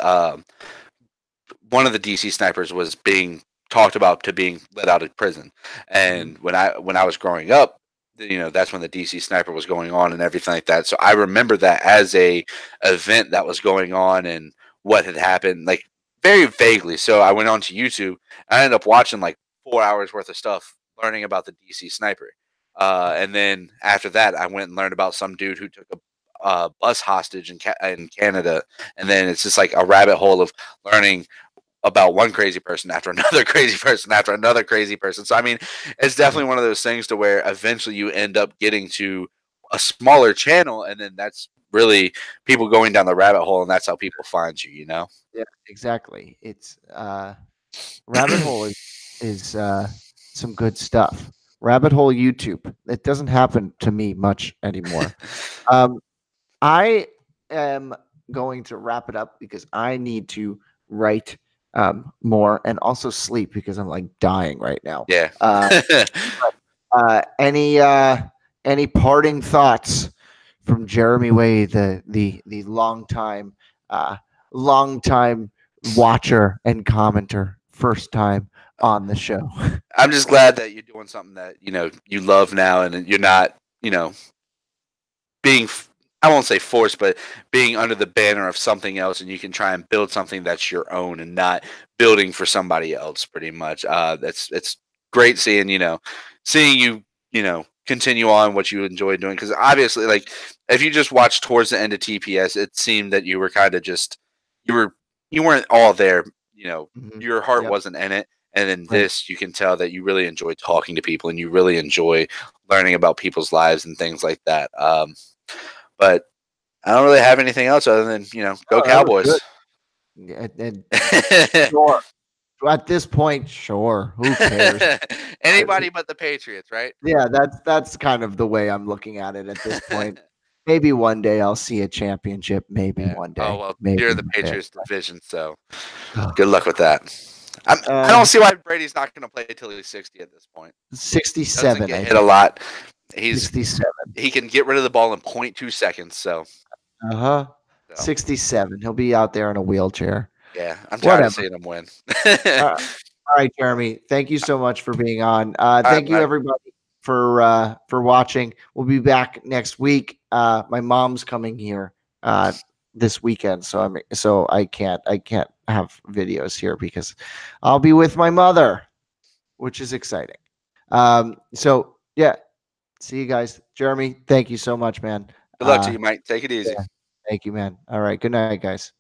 one of the DC snipers was being talked about to being let out of prison. Mhm. And when I was growing up, that's when the DC sniper was going on and everything like that. So I remember that as a event that was going on and what had happened, like very vaguely. So I went on to YouTube. I ended up watching like 4 hours worth of stuff learning about the DC sniper. And then after that, I went and learned about some dude who took a bus hostage in Canada, and then it's just like a rabbit hole of learning about one crazy person after another crazy person after another crazy person. So I mean, it's Yeah. definitely one of those things to where eventually you end up getting to a smaller channel, and then that's really people going down the rabbit hole, and that's how people find you. You know? Yeah, exactly. It's rabbit hole is some good stuff. Rabbit hole YouTube. It doesn't happen to me much anymore. Um, I am going to wrap it up because I need to write more and also sleep because I'm like dying right now. Yeah. Uh, uh, any uh, any parting thoughts from Jeremy Way, the uh, long time watcher and commenter, first time on the show. I'm just glad that you're doing something that you love now, and you're not being I won't say forced, but being under the banner of something else, and you can try and build something that's your own and not building for somebody else. Pretty much, that's it's great seeing seeing you continue on what you enjoy doing? Because obviously, like if you just watched towards the end of TPS, it seemed that you were kind of just you were you weren't all there. You know, Mhm. your heart Yep. wasn't in it. And in Right. this, you can tell that you really enjoy talking to people and you really enjoy learning about people's lives and things like that. But I don't really have anything else other than go Oh, that was good. Cowboys. Yeah, and sure. At this point, sure. Who cares? Anybody but the Patriots, right? Yeah, that's kind of the way I'm looking at it at this point. Maybe one day I'll see a championship. Maybe Yeah. one Oh day. well, Maybe you're in the one day. Patriots division, so Ugh. good luck with that. I don't see why Brady's not going to play till he's 60 at this point. Doesn't 67, get I hit a think. lot. He's 67. he can get rid of the ball in .2 seconds. Uh-huh. So 67. He'll be out there in a wheelchair. yeah, I'm tired of Whatever. seeing him win. Uh, all right, Jeremy. Thank you so much for being on. All right, Thank you bye. everybody for watching. We'll be back next week. My mom's coming here this weekend, so I can't have videos here because I'll be with my mother, which is exciting. So yeah, see you guys. Jeremy, thank you so much, man. Good luck to you, Mike. Take it easy. Yeah, thank you, man. All right, good night, guys.